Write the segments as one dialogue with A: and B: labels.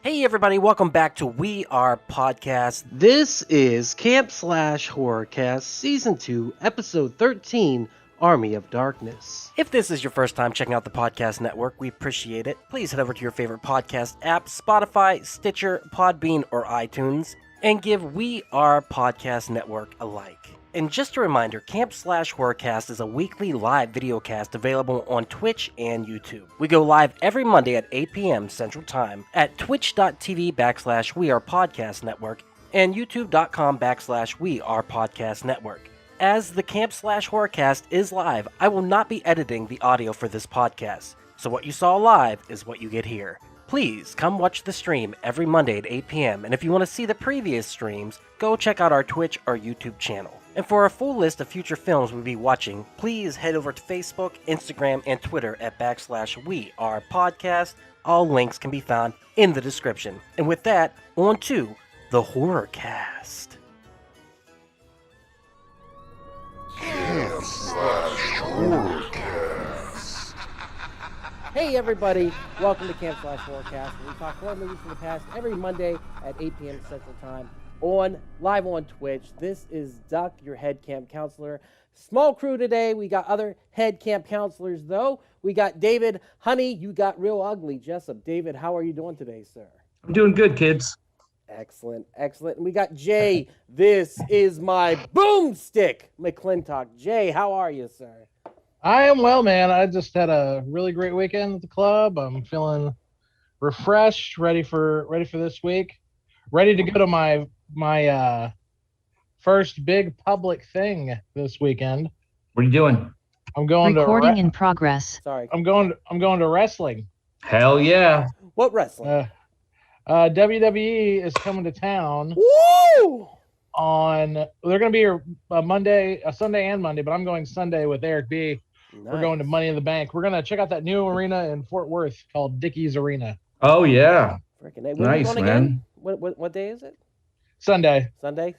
A: Hey everybody, welcome back to We Are Podcast.
B: This is Camp Slash Horrorcast Season 2, Episode 13, Army of Darkness.
A: If this is your first time checking out the podcast network, we appreciate it. Please head over to your favorite podcast app, Spotify, Stitcher, Podbean, or iTunes, and give We Are Podcast Network a like. And just a reminder, Camp Slash Horrorcast is a weekly live videocast available on Twitch and YouTube. We go live every Monday at 8 p.m. Central Time at twitch.tv/WeArePodcastNetwork and youtube.com/WeArePodcastNetwork. As the Camp Slash Horrorcast is live, I will not be editing the audio for this podcast, so what you saw live is what you get here. Please come watch the stream every Monday at 8 p.m. and if you want to see the previous streams, go check out our Twitch or YouTube channel. And for a full list of future films we'll be watching, please head over to Facebook, Instagram, and Twitter at /WeArePodcast. All links can be found in the description. And with that, on to the Horrorcast.
C: Camp Slash Horrorcast.
D: Hey everybody, welcome to Camp Slash Horrorcast, where we talk horror movies from the past every Monday at 8 p.m. Central Time, live on Twitch. This is Duck, your head camp counselor. Small crew today. We got other head camp counselors, though. We got David. Honey, you got real ugly. Jessup. David, how are you doing today, sir?
E: I'm doing good, kids.
D: Excellent, excellent. And we got Jay. This is my boomstick, McClintock. Jay, how are you, sir?
F: I am well, man. I just had a really great weekend at the club. I'm feeling refreshed, ready for this week. Ready to go to my first big public thing this weekend.
E: What are you doing?
F: I'm going
G: Recording in progress.
D: Sorry.
F: I'm going to wrestling.
E: Hell yeah.
D: What wrestling?
F: WWE is coming to town.
D: Woo!
F: They're going to be here Sunday and Monday, but I'm going Sunday with Eric B.
D: Nice.
F: We're going to Money in the Bank. We're going to check out that new arena in Fort Worth called Dickey's Arena.
E: Oh yeah.
D: Freaking A.
E: Nice,
D: man.
E: man.
D: What day is it?
F: Sunday.
D: Sunday.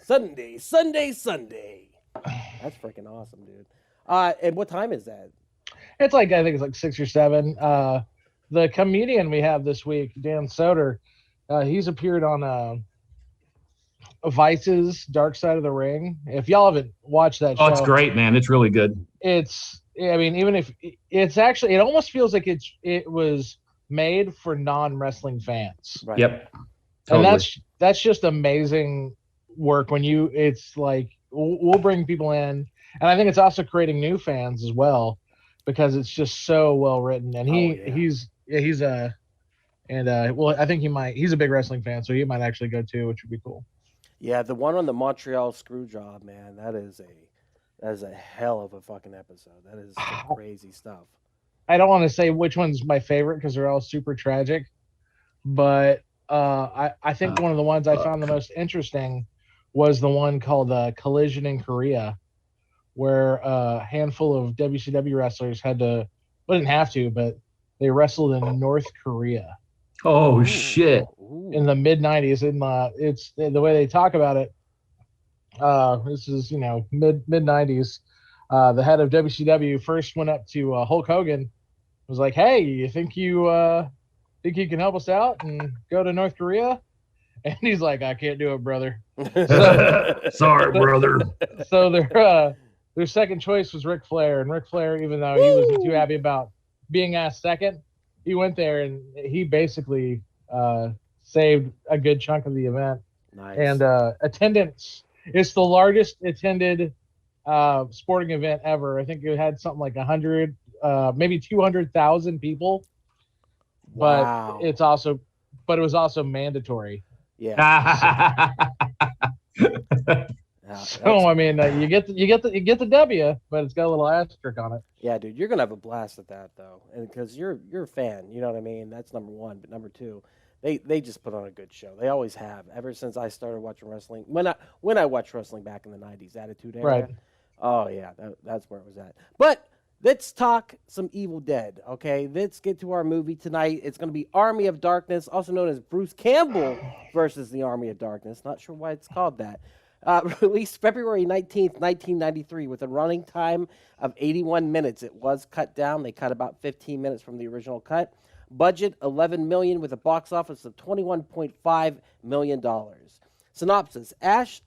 D: That's freaking awesome, dude. And what time is that?
F: I think it's like 6 or 7. The comedian we have this week, Dan Soder, he's appeared on Vice's Dark Side of the Ring. If y'all haven't watched that show,
E: Oh, it's great, man. It's really good.
F: Even if it's actually, it almost feels like it was made for non-wrestling fans.
D: Right.
E: Yep. Totally.
F: And that's just amazing work when it's like we'll bring people in, and I think it's also creating new fans as well because it's just so well written. And he's a big wrestling fan, so he might actually go too, which would be cool.
D: Yeah, the one on the Montreal screw job, man, that is a hell of a fucking episode. That is some crazy stuff.
F: I don't want to say which one's my favorite because they're all super tragic, but I think one of the ones I found the most interesting was the one called Collision in Korea, where a handful of WCW wrestlers didn't have to, but they wrestled in North Korea.
E: Oh shit.
F: In the mid 90s, it's the way they talk about it. This is mid 90s. The head of WCW first went up to Hulk Hogan, was like, "Hey, you think you can help us out and go to North Korea?" And he's like, "I can't do it, brother."
E: Sorry, brother.
F: So their second choice was Ric Flair, and Ric Flair, even though he wasn't too happy about being asked second, he went there and he basically saved a good chunk of the event.
D: Nice.
F: And attendance, it's the largest attended sporting event ever. I think it had something like 100, maybe 200,000 people.
D: Wow.
F: But it was also mandatory.
D: Yeah.
F: So you get the W, but it's got a little asterisk on it.
D: Yeah, dude, you're gonna have a blast at that though, and because you're a fan, you know what I mean. That's number one. But number two, they just put on a good show. They always have ever since I started watching wrestling. When I watched wrestling back in the '90s, Attitude Era.
F: Right.
D: Oh yeah, that's where it was at. But let's talk some Evil Dead. Okay, let's get to our movie tonight. It's gonna be Army of Darkness, also known as Bruce Campbell versus the Army of Darkness. Not sure why it's called that. Released February 19th, 1993, with a running time of 81 minutes. It was cut down. They cut about 15 minutes from the original cut. Budget $11 million with a box office of $21.5 million. Synopsis: Ash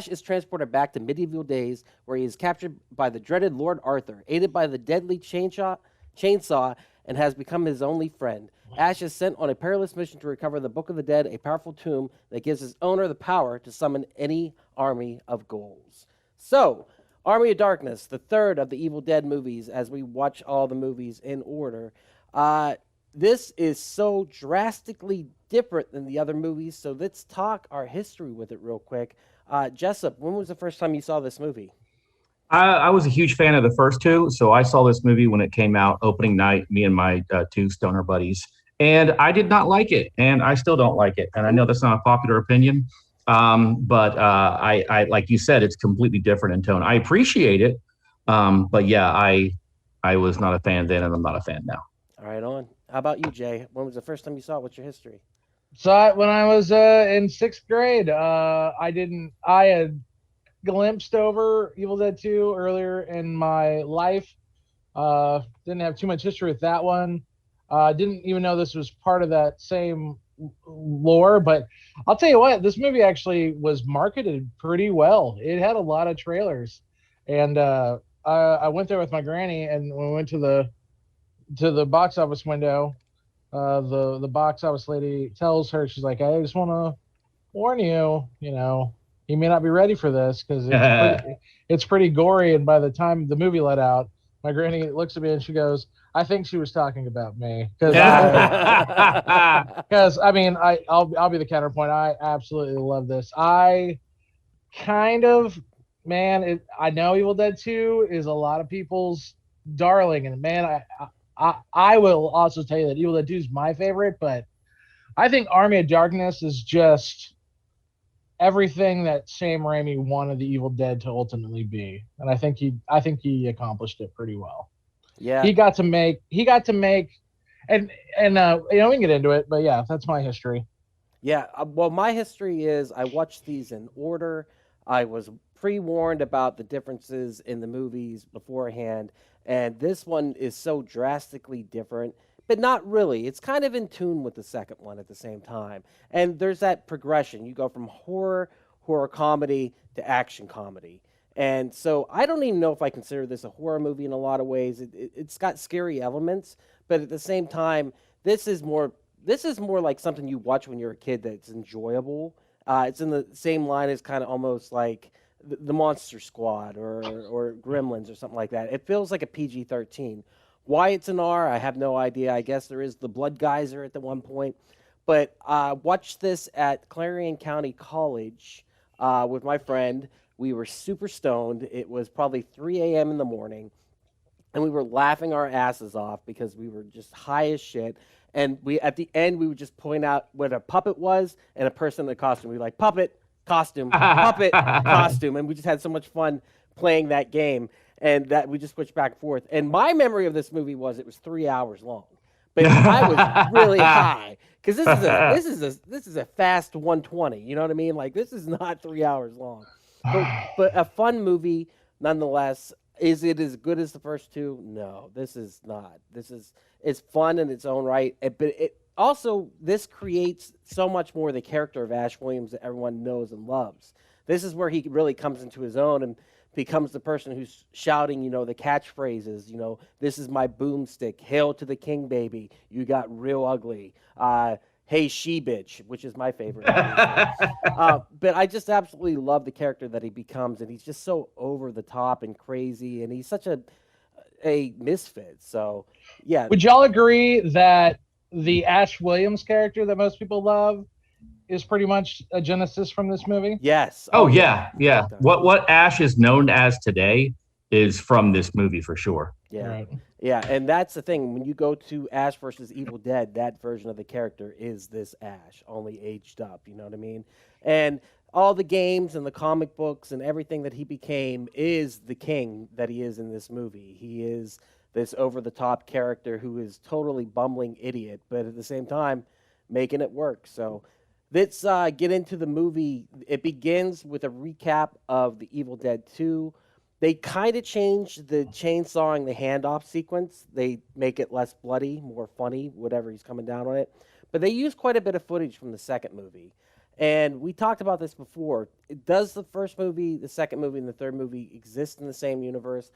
D: is transported back to medieval days where he is captured by the dreaded Lord Arthur, aided by the deadly chainsaw, and has become his only friend. Ash is sent on a perilous mission to recover the Book of the Dead, a powerful tomb that gives its owner the power to summon any army of ghouls. So, Army of Darkness, the third of the Evil Dead movies, as we watch all the movies in order. This is so drastically different than the other movies, so let's talk our history with it real quick. Jessup, when was the first time you saw this movie?
E: I was a huge fan of the first two, so I saw this movie when it came out opening night, me and my two stoner buddies, and I did not like it, and I still don't like it, and I know that's not a popular opinion, but I like you said, it's completely different in tone. I appreciate it, but yeah, I was not a fan then, and I'm not a fan now.
D: All right, on. How about you, Jay? When was the first time you saw it? What's your history?
F: Saw it when I was in 6th grade. I had glimpsed over Evil Dead 2 earlier in my life. Didn't have too much history with that one. Didn't even know this was part of that same lore, but I'll tell you what, this movie actually was marketed pretty well. It had a lot of trailers, and I went there with my granny, and when we went to the box office window, the box office lady tells her, she's like, I just want to warn you, you may not be ready for this because it's pretty gory. And by the time the movie let out, my granny looks at me and she goes, I think she was talking about me. Because I mean, I'll be the counterpoint. I absolutely love this. I know Evil Dead 2 is a lot of people's darling, and man, I will also tell you that Evil Dead 2 is my favorite, but I think Army of Darkness is just everything that Sam Raimi wanted the Evil Dead to ultimately be, and I think he accomplished it pretty well.
D: Yeah,
F: he got to make, and we can get into it, but yeah, that's my history.
D: Yeah, well, my history is I watched these in order. I was pre-warned about the differences in the movies beforehand, and this one is so drastically different, but not really. It's kind of in tune with the second one at the same time. And there's that progression. You go from horror comedy to action comedy. And so I don't even know if I consider this a horror movie in a lot of ways. It's got scary elements, but at the same time, this is more like something you watch when you're a kid that's enjoyable. It's in the same line as kind of almost like the Monster Squad or Gremlins or something like that. It feels like a PG-13. Why it's an R, I have no idea. I guess there is the blood geyser at the one point. But watched this at Clarion County College with my friend. We were super stoned. It was probably 3 a.m. in the morning. And we were laughing our asses off because we were just high as shit. And at the end, we would just point out what a puppet was and a person in a costume. We'd be like, puppet, costume, puppet, costume. And we just had so much fun playing that game. And that we just switched back and forth. And my memory of this movie was it was 3 hours long. But I was really high because this is a fast 120. You know what I mean? Like, this is not 3 hours long. But a fun movie nonetheless. Is it as good as the first two? No, this is not. It's fun in its own right, but it also, this creates so much more the character of Ash Williams that everyone knows and loves. This is where he really comes into his own and becomes the person who's shouting, the catchphrases, this is my boomstick, hail to the king, baby, you got real ugly, hey, she bitch, which is my favorite. But I just absolutely love the character that he becomes, and he's just so over the top and crazy, and he's such a misfit. So, yeah. Would
F: y'all agree that the Ash Williams character that most people love is pretty much a genesis from this movie?
D: Yes.
E: Oh yeah. What Ash is known as today is from this movie for sure.
D: Yeah.
F: Right.
D: Yeah, and that's the thing. When you go to Ash versus Evil Dead, that version of the character is this Ash, only aged up. You know what I mean? And all the games and the comic books and everything that he became is the king that he is in this movie. He is this over-the-top character who is totally bumbling idiot, but at the same time, making it work. So let's get into the movie. It begins with a recap of the Evil Dead 2. They kind of changed the chainsawing the handoff sequence. They make it less bloody, more funny, whatever he's coming down on it. But they use quite a bit of footage from the second movie. And we talked about this before. Does the first movie, the second movie, and the third movie exist in the same universe?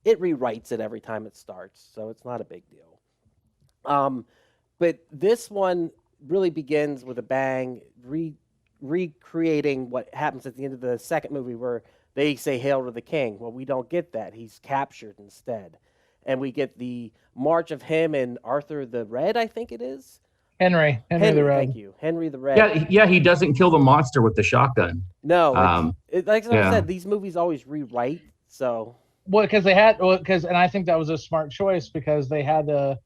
D: It rewrites it every time it starts, so it's not a big deal. But this one really begins with a bang, recreating what happens at the end of the second movie where they say "Hail to the King." Well, we don't get that. He's captured instead. And we get the march of him and Arthur the Red, I think it is.
F: Henry the Red.
D: Thank you. Henry the Red.
E: Yeah, he doesn't kill the monster with the shotgun.
D: No, like I said, these movies always rewrite. So
F: and I think that was a smart choice because they had to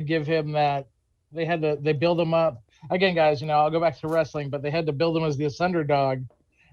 F: give him that. They build him up again, guys. I'll go back to wrestling, but they had to build him as the underdog,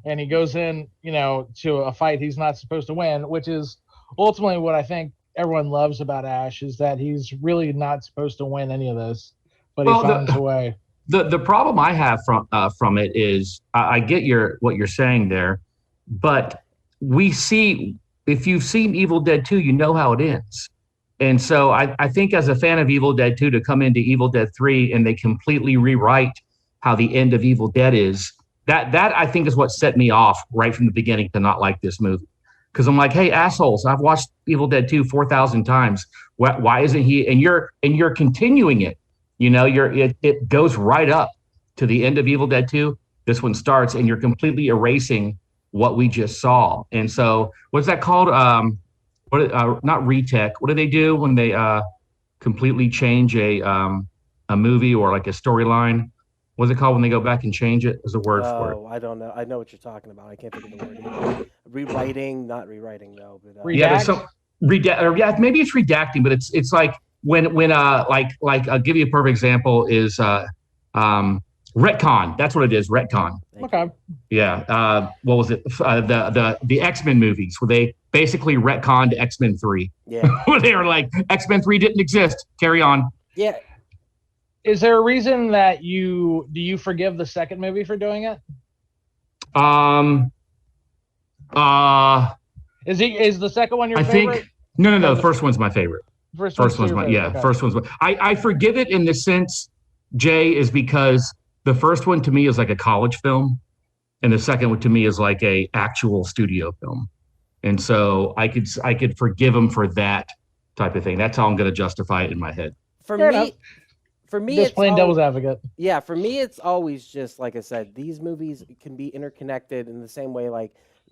F: and he goes in, to a fight he's not supposed to win, which is ultimately what I think everyone loves about Ash is that he's really not supposed to win any of this. But he finds a way.
E: The problem I have from it is I get what you're saying there, but we see if you've seen Evil Dead 2, you know how it ends. And so I think as a fan of Evil Dead 2 to come into Evil Dead 3 and they completely rewrite how the end of Evil Dead is, that I think is what set me off right from the beginning to not like this movie. Because I'm like, hey, assholes, I've watched Evil Dead 2 4,000 times. Why isn't he? And you're continuing it. It goes right up to the end of Evil Dead 2. This one starts, and you're completely erasing what we just saw. And so, what's that called? Not retech. What do they do when they completely change a movie or like a storyline? What's it called when they go back and change it? There's a word for it.
D: Oh, I don't know. I know what you're talking about. I can't think of the word either. Rewriting, not rewriting though. But,
E: yeah, there's some maybe it's redacting, but it's like. When I'll give you a perfect example is retcon. That's what it is, retcon.
F: Okay.
E: Yeah. What was it? The X-Men movies where they basically retconned X-Men 3.
D: Yeah.
E: Where they were like X-Men 3 didn't exist. Carry on.
D: Yeah.
F: Is there a reason that do you forgive the second movie for doing it? Is the second one your favorite?
E: Think no. The first one's my favorite. First one's my
F: okay.
E: First one's my. I forgive it in the sense, Jay, is because the first one to me is like a college film, and the second one to me is like a actual studio film, and so I could forgive him for that type of thing. That's how I'm going to justify it in my head.
D: For me,
F: just
D: it's
F: plain devil's advocate.
D: Yeah, for me, it's always just like I said. These movies can be interconnected in the same way,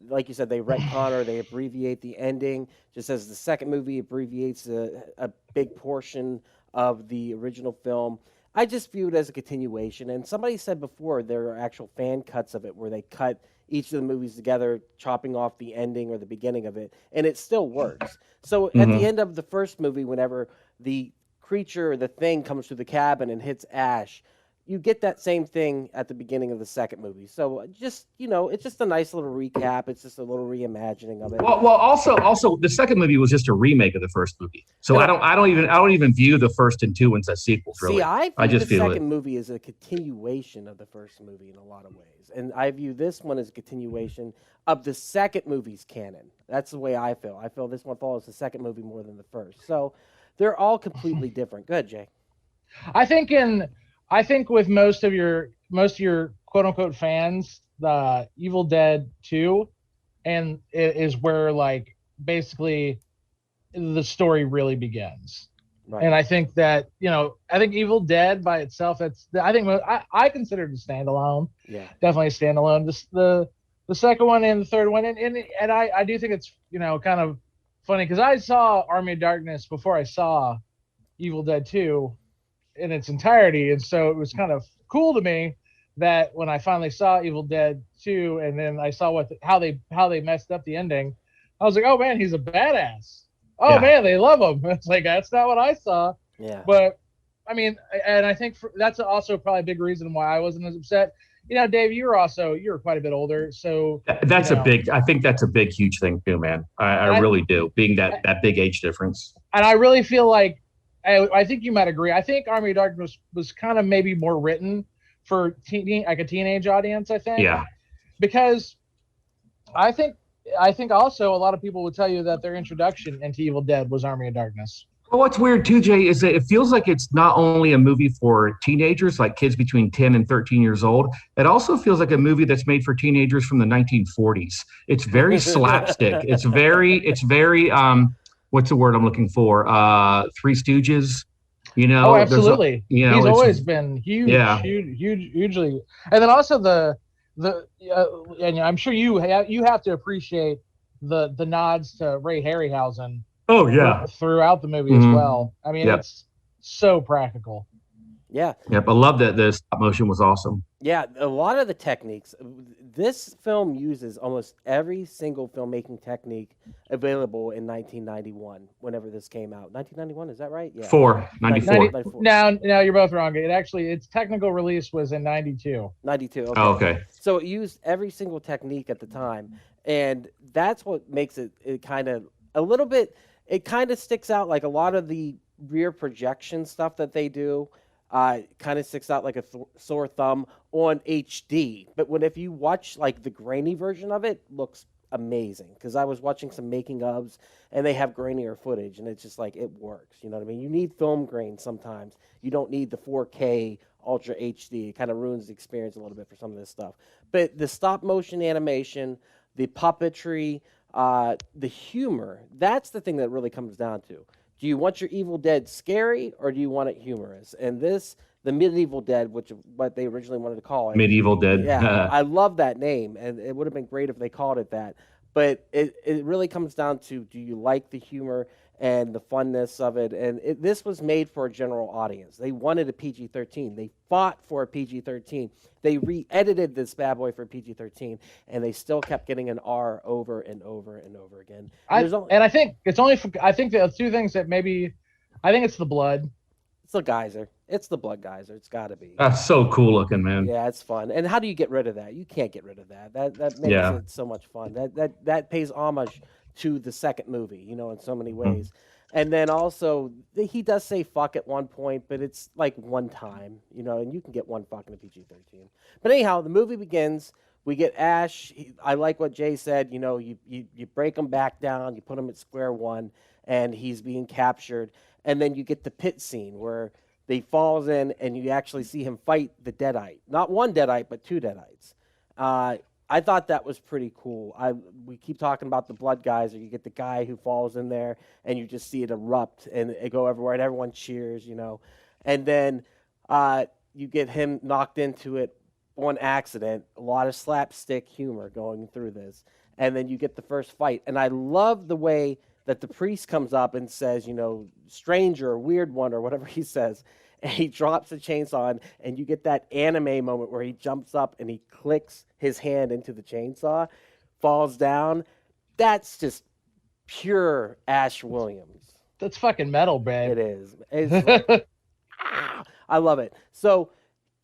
D: like you said, they retcon or they abbreviate the ending, just as the second movie abbreviates a big portion of the original film. I just view it as a continuation. And somebody said before there are actual fan cuts of it where they cut each of the movies together, chopping off the ending or the beginning of it, and it still works. So at the end of the first movie, whenever the creature or the thing comes through the cabin and hits Ash, you get that same thing at the beginning of the second movie. So just, it's just a nice little recap. It's just a little reimagining of it.
E: Well, also the second movie was just a remake of the first movie. So I don't even view the first and two ones as sequels, really.
D: See, I
E: just
D: view the
E: feel
D: second movie as a continuation of the first movie in a lot of ways. And I view this one as a continuation of the second movie's canon. That's the way I feel. I feel this one follows the second movie more than the first. So they're all completely different. Go ahead, Jay.
F: I think with most of your quote unquote fans, the Evil Dead 2 and it is where like basically the story really begins. Right. And I think that, I think Evil Dead by itself, I consider it a standalone.
D: Yeah.
F: Definitely a standalone. The second one and the third one and I do think it's, kind of funny because I saw Army of Darkness before I saw Evil Dead 2 in its entirety, and so it was kind of cool to me that when I finally saw Evil Dead 2 and then I saw how they messed up the ending, I was like, oh man, he's a badass. Oh man, they love him. It's like that's not what I saw.
D: Yeah.
F: But I mean, and I think that's also probably a big reason why I wasn't as upset. Dave, you're quite a bit older, so
E: I think that's a big, huge thing too, man. I really do, being that big age difference.
F: And I really feel like I think you might agree. I think Army of Darkness was kind of maybe more written for a teenage audience, I think.
E: Yeah.
F: Because I think I think also a lot of people would tell you that their introduction into Evil Dead was Army of Darkness.
E: Well, what's weird too, Jay, is that it feels like it's not only a movie for teenagers, like kids between 10 and 13 years old. It also feels like a movie that's made for teenagers from the 1940s. It's very slapstick. It's very, what's the word I'm looking for? Three Stooges. You know,
F: Oh, absolutely.
E: You know,
F: he's always been huge,
E: Yeah.
F: hugely. And then also and I'm sure you have to appreciate the nods to Ray Harryhausen.
E: Oh yeah.
F: Throughout the movie as well. I mean, it's so practical.
D: Yeah.
E: Yep. I love that the stop motion was awesome.
D: Yeah, a lot of the techniques. This film uses almost every single filmmaking technique available in 1991, whenever this came out. 1991, is that right? Yeah.
E: 94.
F: Now you're both wrong. Its technical release was in 92.
D: 92. Okay.
E: Oh, okay.
D: So it used every single technique at the time, and that's what makes it kind of a little bit. It kind of sticks out, like a lot of the rear projection stuff that they do. Kind of sticks out like a sore thumb on HD. But if you watch like the grainy version of it, looks amazing. Because I was watching some making ofs, and they have grainier footage, and it's just like it works. You know what I mean? You need film grain sometimes. You don't need the 4K Ultra HD. It kind of ruins the experience a little bit for some of this stuff. But the stop motion animation, the puppetry, the humor, that's the thing that really comes down to. Do you want your Evil Dead scary, or do you want it humorous? And the Medieval Dead, which is what they originally wanted to call it.
E: Medieval Dead.
D: Yeah, I love that name, and it would have been great if they called it that. But it really comes down to, do you like the humor and the funness of it? And this was made for a general audience. They wanted a PG-13. They fought for a PG-13. They re-edited this bad boy for PG-13, and they still kept getting an R over and over and over again.
F: I think the two things that I think it's the blood.
D: It's the geyser. It's the blood geyser. It's got to be.
E: That's so cool looking, man.
D: Yeah, it's fun. And how do you get rid of that? You can't get rid of that. That makes it so much fun. That pays homage to the second movie, in so many ways. And then also, he does say fuck at one point, but it's like one time, and you can get one fuck in a PG-13. But anyhow, the movie begins. We get Ash. I like what Jay said. You break him back down. You put him at square one, and he's being captured. And then you get the pit scene where he falls in, and you actually see him fight the Deadite. Not one Deadite, but two Deadites. I thought that was pretty cool. We keep talking about the blood guys, or you get the guy who falls in there, and you just see it erupt, and it go everywhere, and everyone cheers, And then you get him knocked into it on accident. A lot of slapstick humor going through this. And then you get the first fight. And I love the way that the priest comes up and says, stranger or weird one or whatever he says. And he drops the chainsaw, and you get that anime moment where he jumps up and he clicks his hand into the chainsaw, falls down. That's just pure Ash Williams.
F: That's fucking metal, babe.
D: It is. It's like, I love it. So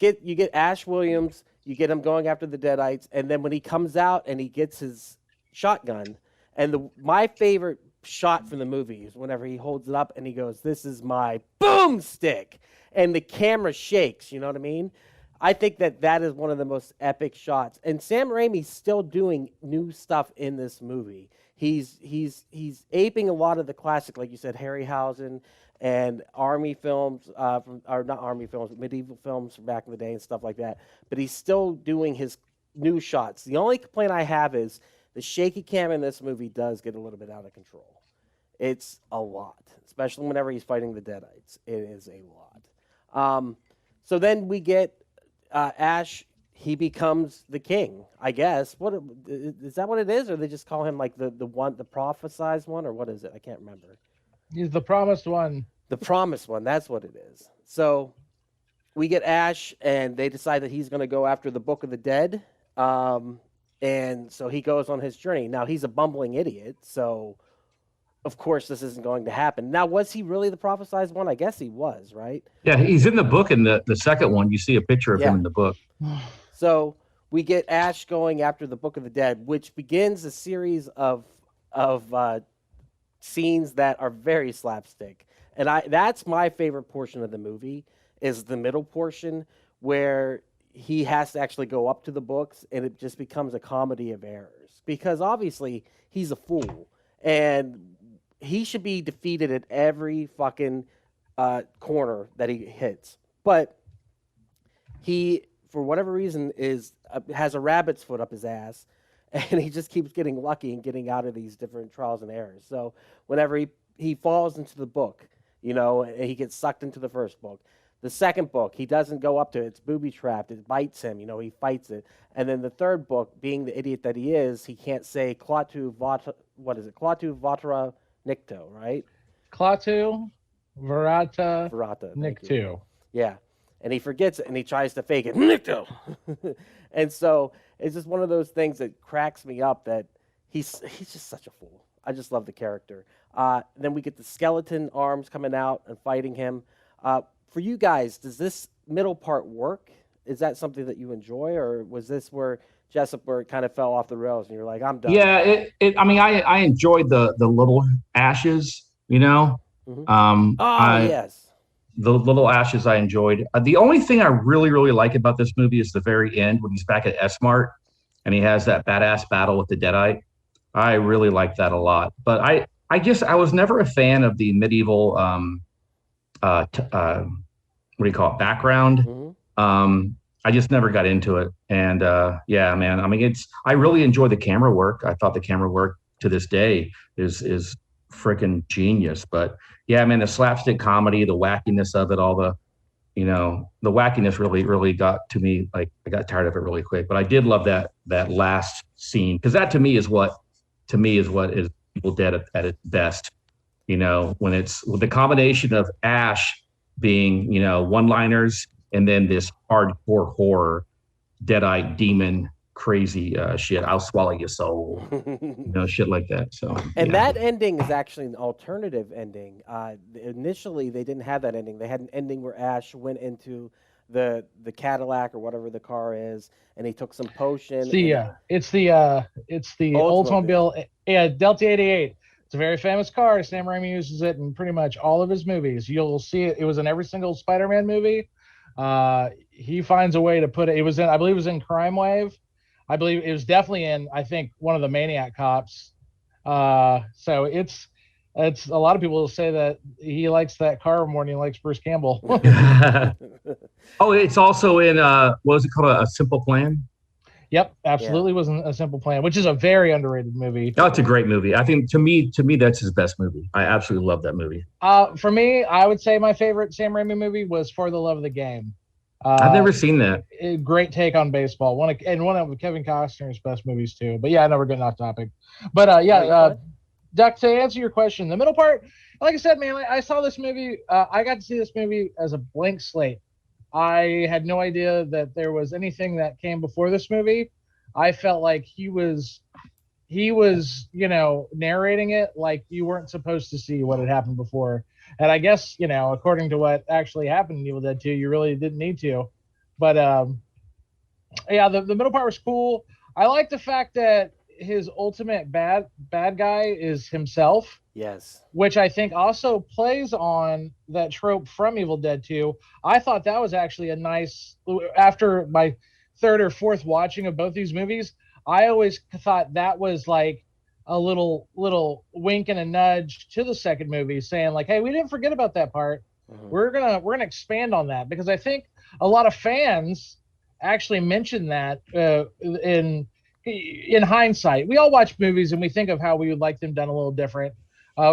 D: you get Ash Williams, you get him going after the Deadites, and then when he comes out and he gets his shotgun, and my favorite shot from the movie is whenever he holds it up and he goes, "This is my boomstick," and the camera shakes. You know what I mean? I think that is one of the most epic shots. And Sam Raimi's still doing new stuff in this movie. He's aping a lot of the classic, like you said, Harryhausen and army films, or not army films, but medieval films from back in the day and stuff like that. But he's still doing his new shots. The only complaint I have is the shaky cam in this movie does get a little bit out of control. It's a lot, especially whenever he's fighting the Deadites. It is a lot. So then we get Ash. He becomes the king, I guess. What is that? What it is, or they just call him like the prophesized one, or what is it? I can't remember.
F: He's the promised one.
D: The promised one. That's what it is. So we get Ash, and they decide that he's going to go after the Book of the Dead. And so he goes on his journey. Now, he's a bumbling idiot, so of course this isn't going to happen. Now, was he really the prophesized one? I guess he was, right?
E: Yeah, he's in the book. In the second one, you see a picture of him in the book.
D: So we get Ash going after the Book of the Dead, which begins a series of scenes that are very slapstick. And that's my favorite portion of the movie, is the middle portion where he has to actually go up to the books, and it just becomes a comedy of errors. because obviously he's a fool and he should be defeated at every fucking corner that he hits. But he, for whatever reason, has a rabbit's foot up his ass, and he just keeps getting lucky and getting out of these different trials and errors. So whenever he falls into the book, you know, he gets sucked into the first book. The second book, he doesn't go up to it. It's booby-trapped. It bites him. You know, he fights it. And then the third book, being the idiot that he is, he can't say Klaatu Vatra, what is it? Klaatu Vatra Nikto, right?
F: Klaatu Varata
D: Varata.
F: Nikto.
D: Yeah. And he forgets it, and he tries to fake it. Nikto! And so it's just one of those things that cracks me up that he's just such a fool. I just love the character. Then we get the skeleton arms coming out and fighting him. For you guys, does this middle part work? Is that something that you enjoy, or was this where Jessup kind of fell off the rails and you're like, I'm done?
E: Yeah, I mean, I enjoyed the little ashes, you know.
D: Mm-hmm. Yes.
E: The little ashes I enjoyed. The only thing I really, really like about this movie is the very end when he's back at S-Mart and he has that badass battle with the Deadite. I really like that a lot. But I guess I was never a fan of the medieval, what do you call it, background.
D: Mm-hmm.
E: I just never got into it. And yeah, man, I mean, I really enjoy the camera work. I thought the camera work to this day is freaking genius. But yeah, man, the slapstick comedy, the wackiness of it, all the wackiness really got to me. Like, I got tired of it really quick. But I did love that last scene, because that to me is what is Evil Dead at its best. You know, when it's with the combination of Ash being, you know, one-liners and then this hardcore horror, Deadite demon crazy shit. I'll swallow your soul, you know, shit like that. So,
D: and that ending is actually an alternative ending. Initially, they didn't have that ending. They had an ending where Ash went into the Cadillac or whatever the car is, and he took some potion.
F: It's the Oldsmobile, Delta 88. It's a very famous car. Sam Raimi uses it in pretty much all of his movies. You'll see it. It was in every single Spider-Man movie. He finds a way to put it. It was in, I believe, it was in Crime Wave. I believe it was definitely in, I think, one of the Maniac Cops. So it's a lot of people say that he likes that car more than he likes Bruce Campbell.
E: Oh, it's also in what was it called? A Simple Plan?
F: Yep, absolutely. Wasn't A Simple Plan, which is a very underrated movie.
E: Oh, it's a great movie. I think to me that's his best movie. I absolutely love that movie.
F: For me, I would say my favorite Sam Raimi movie was For the Love of the Game.
E: I've never seen that.
F: Great take on baseball. One of Kevin Costner's best movies too. But yeah, I know we're getting off topic. But Duck, to answer your question, the middle part, like I said, man, I saw this movie. I got to see this movie as a blank slate. I had no idea that there was anything that came before this movie. I felt like he was, you know, narrating it like you weren't supposed to see what had happened before. And I guess, you know, according to what actually happened in Evil Dead 2, you really didn't need to. But yeah, the middle part was cool. I like the fact that his ultimate bad guy is himself.
D: Yes.
F: Which I think also plays on that trope from Evil Dead 2. I thought that was actually a nice, after my third or fourth watching of both these movies, I always thought that was like a little wink and a nudge to the second movie, saying like, hey, we didn't forget about that part. Mm-hmm. We're gonna expand on that, because I think a lot of fans actually mentioned that in hindsight. We all watch movies and we think of how we would like them done a little different.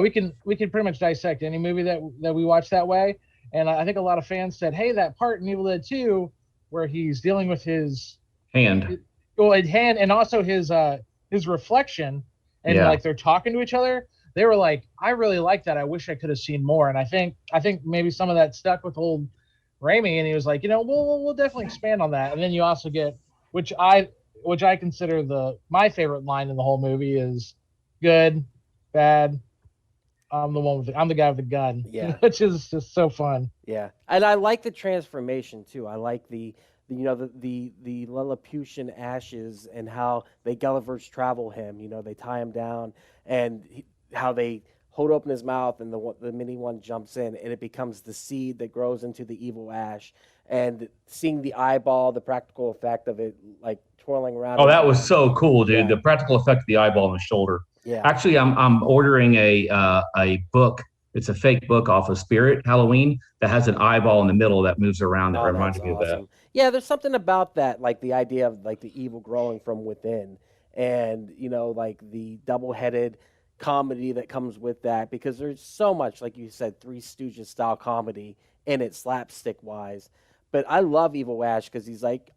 F: We can pretty much dissect any movie that we watch that way. And I think a lot of fans said, hey, that part in Evil Dead 2 where he's dealing with his hand, and also his reflection, and like they're talking to each other, they were like, I really like that. I wish I could have seen more. And I think maybe some of that stuck with old Raimi, and he was like, you know, we'll definitely expand on that. And then you also get, which I consider my favorite line in the whole movie is good, bad. I'm the guy with the gun.
D: Yeah.
F: Which is just so fun.
D: Yeah. And I like the transformation too. I like the Lilliputian ashes and how they Gulliver's Travel him, you know, they tie him down, and how they hold open his mouth, and the mini one jumps in, and it becomes the seed that grows into the evil Ash. And seeing the eyeball, the practical effect of it, like twirling around.
E: Oh, that was so cool, dude!
D: Yeah.
E: The practical effect of the eyeball on the shoulder.
D: Yeah.
E: Actually, I'm ordering a book. It's a fake book off of Spirit Halloween that has an eyeball in the middle that moves around. That reminded me of that.
D: Yeah, there's something about that, like the idea of like the evil growing from within, and like the double-headed comedy that comes with that, because there's so much, like you said, Three Stooges style comedy in it, slapstick wise. But I love Evil Ash because he's like,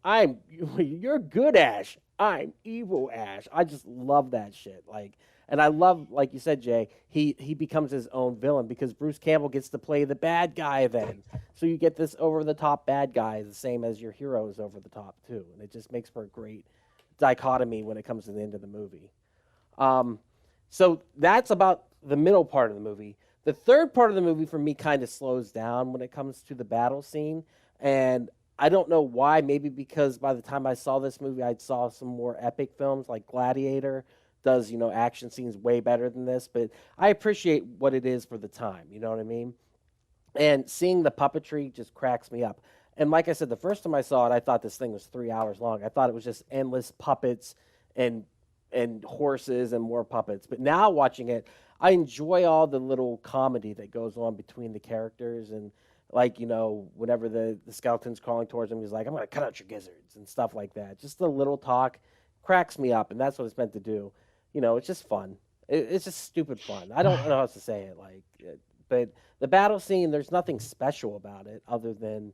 D: you're good, Ash. I'm evil, Ash. I just love that shit. Like, and I love, like you said, Jay, he becomes his own villain because Bruce Campbell gets to play the bad guy then. So you get this over-the-top bad guy, the same as your hero is over-the-top too. And it just makes for a great dichotomy when it comes to the end of the movie. So that's about the middle part of the movie. The third part of the movie for me kind of slows down when it comes to the battle scene. And I don't know why. Maybe because by the time I saw this movie, I saw some more epic films like Gladiator does, action scenes way better than this. But I appreciate what it is for the time. You know what I mean? And seeing the puppetry just cracks me up. And like I said, the first time I saw it, I thought this thing was 3 hours long. I thought it was just endless puppets and horses and more puppets. But now watching it, I enjoy all the little comedy that goes on between the characters. And like, whenever the skeleton's crawling towards him, he's like, I'm going to cut out your gizzards and stuff like that. Just a little talk cracks me up, and that's what it's meant to do. It's just fun. It's just stupid fun. I don't know how else to say it. But the battle scene, there's nothing special about it other than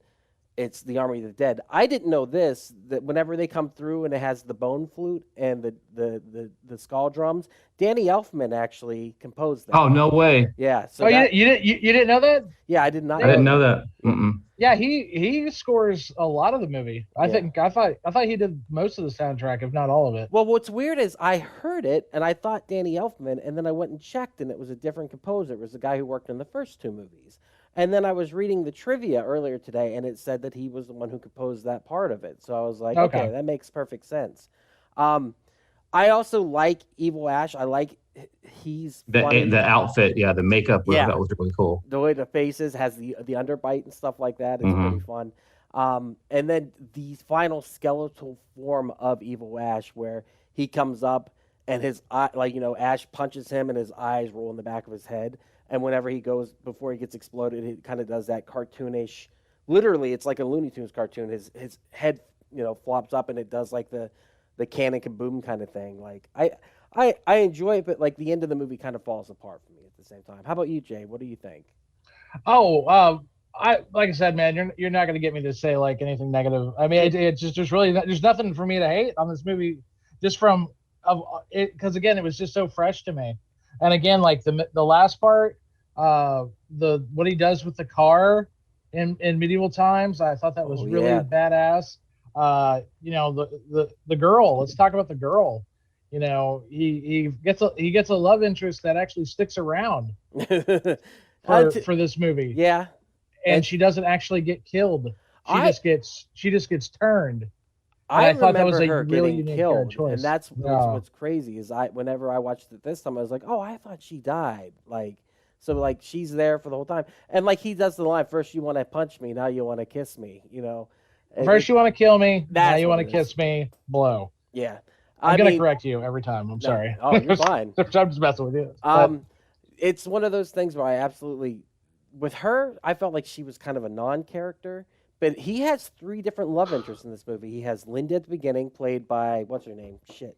D: it's the Army of the Dead. I didn't know this, that whenever they come through and it has the bone flute and the skull drums, Danny Elfman actually composed that.
E: Oh, no way.
D: Yeah. So
F: you didn't know that?
D: Yeah, I did not.
E: I didn't know that. Mm-mm.
F: Yeah, he scores a lot of the movie. I thought he did most of the soundtrack, if not all of it.
D: Well, what's weird is I heard it and I thought Danny Elfman, and then I went and checked and it was a different composer. It was the guy who worked in the first two movies. And then I was reading the trivia earlier today, and it said that he was the one who composed that part of it. So I was like, okay, that makes perfect sense. I also like Evil Ash. I like he's
E: the outfit, the makeup. That was really cool.
D: The way the faces has the underbite and stuff like that is pretty fun. And then the final skeletal form of Evil Ash, where he comes up and his eye, Ash punches him and his eyes roll in the back of his head. And whenever he goes, before he gets exploded, he kind of does that cartoonish. Literally, it's like a Looney Tunes cartoon. His head, flops up, and it does like the cannon kaboom kind of thing. Like I enjoy it, but like the end of the movie kind of falls apart for me at the same time. How about you, Jay? What do you think?
F: Like I said, man, you're not going to get me to say like anything negative. I mean, it's just there's nothing for me to hate on this movie, just from it, because again, it was just so fresh to me. And again, like the last part, what he does with the car in medieval times, I thought that was really badass. The girl. Let's talk about the girl. He gets a love interest that actually sticks around for this movie.
D: Yeah,
F: and she doesn't actually get killed. She just gets turned.
D: I
F: thought that was
D: her
F: really
D: getting killed,
F: choice.
D: and that's what's crazy is whenever I watched it this time, I was like, oh, I thought she died. So she's there for the whole time, and like he does the line, first you want to punch me, now you want to kiss me,
F: First you want to kill me, now you want to kiss me, blow.
D: Yeah,
F: I'm gonna correct you every time. I'm sorry.
D: Oh, you're fine.
F: I'm just messing with you.
D: It's one of those things where I absolutely, with her, I felt like she was kind of a non-character. But he has 3 different love interests in this movie. He has Linda at the beginning, played by, what's her name? Shit.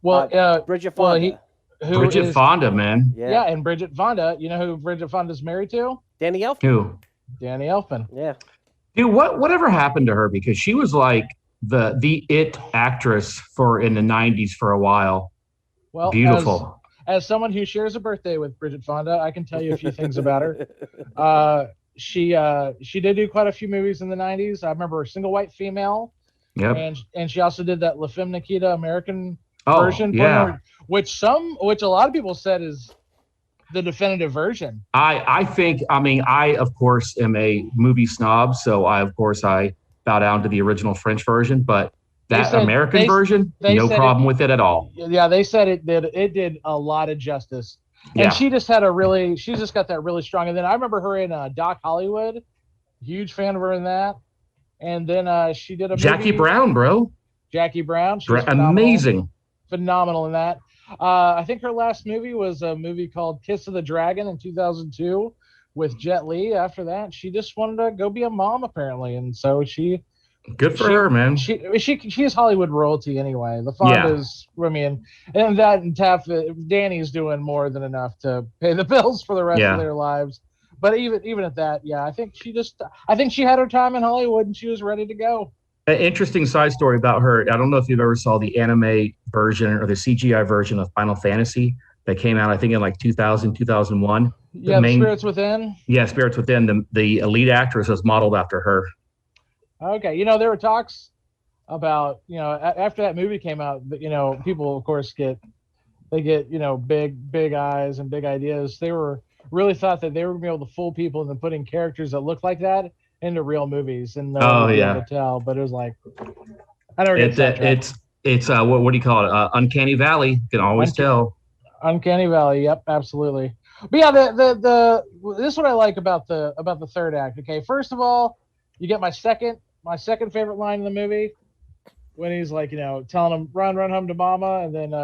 F: Well,
D: Bridget Fonda.
E: Bridget Fonda, man.
F: Yeah, and Bridget Fonda. You know who Bridget Fonda's married to?
D: Danny Elfman.
E: Who?
F: Danny Elfman.
D: Yeah.
E: Dude, whatever happened to her? Because she was like the it actress in the 90s for a while.
F: Well,
E: beautiful.
F: As someone who shares a birthday with Bridget Fonda, I can tell you a few things about her. She did do quite a few movies in the 90s. I remember Single White Female.
E: Yep.
F: And she also did that La Femme Nikita American version.
E: Yeah.
F: Which a lot of people said is the definitive version.
E: I think, I of course am a movie snob, so I bow down to the original French version, but that American version, no problem with it at all.
F: Yeah, they said it did a lot of justice
E: Yeah.
F: And she's just got that really strong. And then I remember her in Doc Hollywood. Huge fan of her in that. And then she did a
E: Jackie
F: movie,
E: Brown, bro.
F: Jackie Brown. She's
E: Amazing.
F: Phenomenal in that. I think her last movie was a movie called Kiss of the Dragon in 2002 with Jet Li. After that, she just wanted to go be a mom, apparently. And so
E: Good for her, man.
F: She is Hollywood royalty anyway. The Fondas, I mean, and that and Danny's doing more than enough to pay the bills for the rest of their lives. But even at that, I think she had her time in Hollywood and she was ready to go.
E: An interesting side story about her. I don't know if you've ever saw the anime version or the CGI version of Final Fantasy that came out, I think, in like 2000, 2001.
F: Yeah, Spirits Within.
E: Yeah, Spirits Within. The lead actress was modeled after her.
F: Okay, there were talks about, after that movie came out, people of course get big eyes and big ideas. They really thought that they were gonna be able to fool people into putting characters that look like that into real movies, and no one would be able to tell. But it was like, I never get that.
E: It's what do you call it? Uncanny Valley. You can always tell.
F: Uncanny Valley. Yep, absolutely. But yeah, this is what I like about the third act. Okay, first of all, you get my second favorite line in the movie when he's like, telling him run home to mama, and then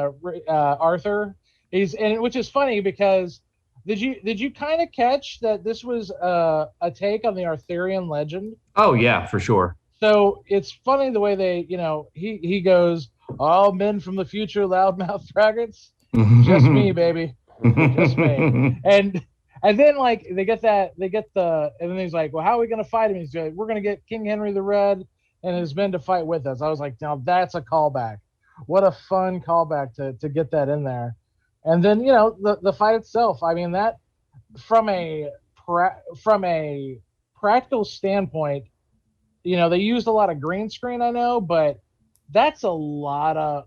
F: Arthur, which is funny because did you kind of catch that this was a take on the Arthurian legend?
E: Oh yeah, for sure.
F: So it's funny the way they, he goes, all men from the future, loudmouth braggarts, just me, baby, just me, and then like and then he's like, well, how are we gonna fight him? He's like, we're gonna get King Henry the Red and his men to fight with us. I was like, now that's a callback. What a fun callback to get that in there. And then the fight itself. I mean, that from a practical standpoint, they used a lot of green screen, I know, but that's a lot of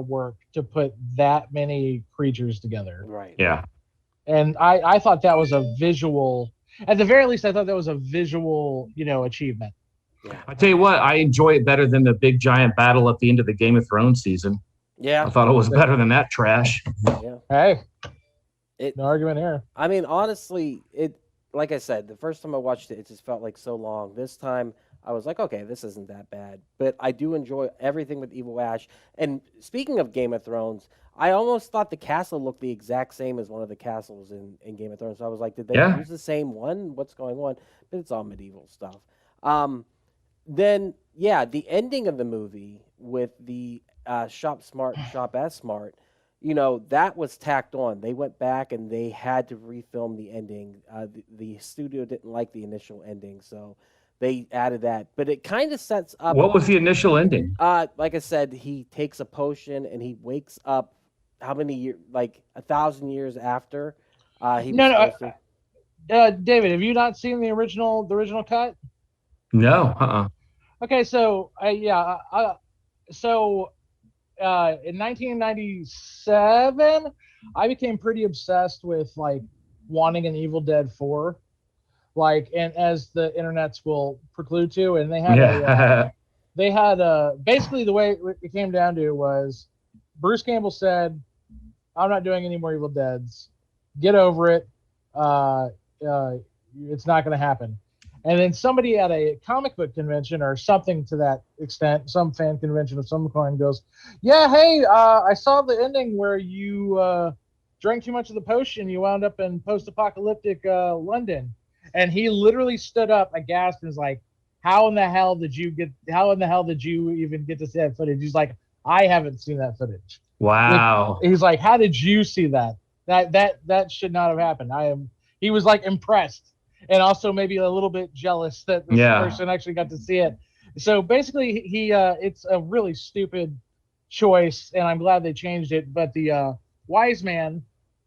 F: work to put that many creatures together.
D: Right.
E: Yeah.
F: And I thought that was a visual, at the very least, I thought that was a visual, achievement.
D: Yeah.
E: I tell you what, I enjoy it better than the big giant battle at the end of the Game of Thrones season.
D: Yeah.
E: I thought it was better than that trash.
D: Yeah.
F: Hey,
D: no
F: argument here.
D: I mean, honestly, like I said, the first time I watched it, it just felt like so long. This time, I was like, okay, this isn't that bad. But I do enjoy everything with Evil Ash. And speaking of Game of Thrones, I almost thought the castle looked the exact same as one of the castles in Game of Thrones. So I was like, did they use the same one? What's going on? But it's all medieval stuff. Then, the ending of the movie with the Shop Smart, Shop S Smart, that was tacked on. They went back and they had to refilm the ending. The studio didn't like the initial ending, so they added that. But it kind of sets up...
E: What was the initial ending?
D: Like I said, he takes a potion and he wakes up how many years? Like 1,000 years after
F: David, have you not seen the original cut?
E: No.
F: Okay, so in 1997, I became pretty obsessed with like wanting an Evil Dead 4, like, and as the internets will preclude to, and they had basically the way it came down to was Bruce Campbell said, "I'm not doing any more Evil Deads. Get over it. It's not going to happen." And then somebody at a comic book convention or something to that extent, some fan convention of some kind, goes, "Yeah, hey, I saw the ending where you drank too much of the potion. You wound up in post-apocalyptic London." And he literally stood up aghast and was like, how in the hell did you even get to see that footage? He's like, I haven't seen that footage.
E: Wow.
F: He's like, how did you see that? That should not have happened. He was like impressed and also maybe a little bit jealous that this person actually got to see it. So basically it's a really stupid choice and I'm glad they changed it. But the wise man,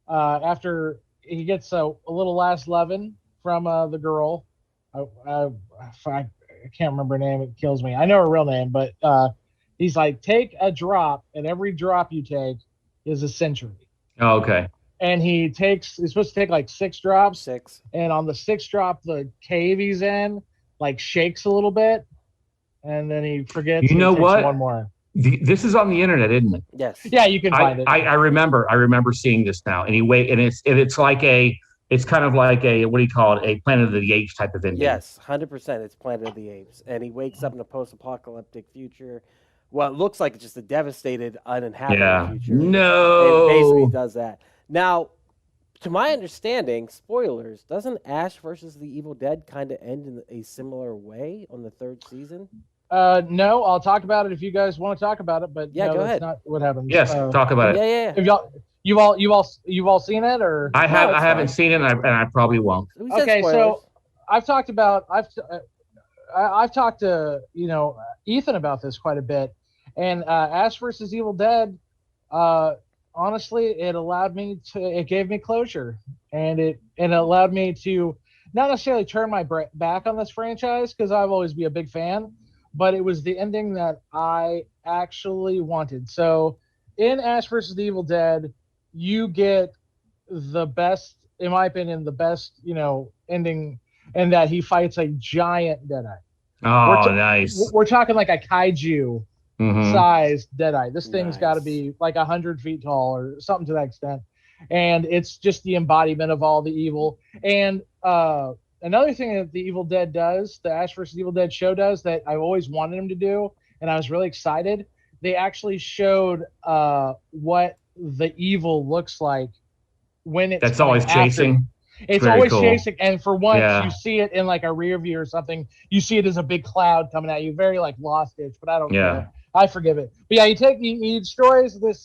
F: after he gets a little last lovin' from the girl, I can't remember her name. It kills me. I know her real name, but he's like, take a drop, and every drop you take is a century.
E: Oh, okay.
F: And he's supposed to take like 6 drops.
D: 6. And
F: on the 6th drop, the cave he's in like shakes a little bit, and then he forgets.
E: You know what?
F: One more.
E: This is on the internet, isn't it?
D: Yes.
F: Yeah, you can find it.
E: I remember seeing this now. Anyway, and it's kind of like a, what do you call it? A Planet of the Apes type of ending.
D: Yes, 100%. It's Planet of the Apes, and he wakes up in a post-apocalyptic future. Well, it looks like it's just a devastated, uninhabited future.
E: No.
D: It basically does that. Now, to my understanding, spoilers, doesn't Ash versus the Evil Dead kind of end in a similar way on the third season?
F: No, I'll talk about it if you guys want to talk about it. But
D: yeah,
F: no,
D: go
F: that's
D: ahead.
F: not what happens.
E: Yes, talk about it.
D: Yeah.
F: If you've all seen it, or
E: I haven't seen it, and I probably won't.
F: Okay, so I've talked to Ethan about this quite a bit, and Ash versus Evil Dead. Honestly, it gave me closure, and it allowed me to not necessarily turn my back on this franchise, because I've always been a big fan, but it was the ending that I actually wanted. So in Ash versus the Evil Dead, you get the best, in my opinion, ending, in that he fights a giant deadite.
E: Oh, nice.
F: We're talking like a kaiju sized deadite. This thing's
D: Nice.
F: got to be like 100 feet tall or something to that extent. And it's just the embodiment of all the evil. And another thing that the Evil Dead does, the Ash vs. Evil Dead show does, that I've always wanted him to do, and I was really excited, they actually showed what the evil looks like when it's
E: That's always chasing.
F: It's
E: Very
F: always
E: cool.
F: chasing, and for once
E: Yeah.
F: you see it in like a rear view or something. You see it as a big cloud coming at you, very like Lost-ish, but I don't care. I forgive it. But yeah, he destroys this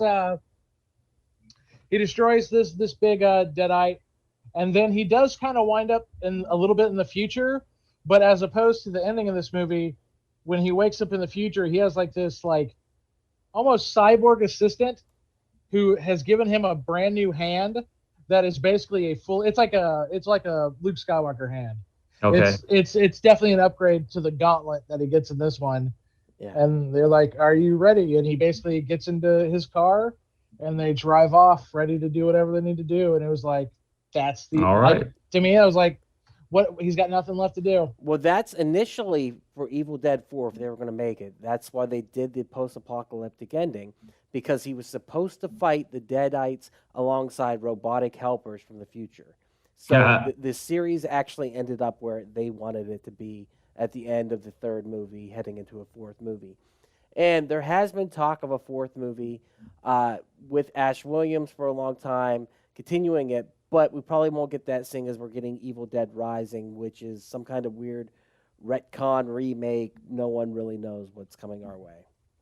F: big deadite, and then he does kind of wind up in a little bit in the future, but as opposed to the ending of this movie, when he wakes up in the future, he has like this like almost cyborg assistant who has given him a brand new hand that is basically it's like a Luke Skywalker hand.
E: Okay.
F: It's definitely an upgrade to the gauntlet that he gets in this one.
D: Yeah.
F: And they're like, "Are you ready?" And he basically gets into his car, and they drive off, ready to do whatever they need to do. And it was like, that's the
E: All right.
F: to me, I was like, what? He's got nothing left to do.
D: Well, that's initially for Evil Dead 4, if they were going to make it. That's why they did the post-apocalyptic ending, because he was supposed to fight the Deadites alongside robotic helpers from the future. So the series actually ended up where they wanted it to be at the end of the third movie, heading into a fourth movie. And there has been talk of a fourth movie with Ash Williams for a long time, continuing it, but we probably won't get that, seeing as we're getting Evil Dead Rising, which is some kind of weird retcon remake. No one really knows what's coming our way.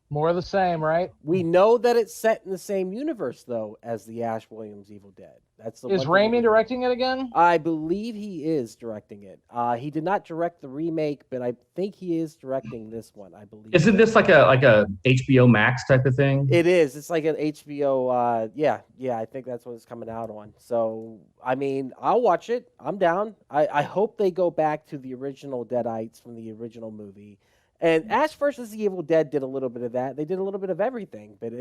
F: More of the same, right?
D: We know that it's set in the same universe, though, as the Ash Williams Evil Dead. That's the
F: Is
D: one thing we
F: Raimi
D: do.
F: directing it again?
D: I believe he is directing it. He did not direct the remake, but I think he is directing this one. I believe.
E: Isn't this like a HBO Max type of thing?
D: It is. It's like an HBO. Yeah. I think that's what it's coming out on. So, I mean, I'll watch it. I'm down. I hope they go back to the original Deadites from the original movie. And Ash vs. the Evil Dead did a little bit of that. They did a little bit of everything. But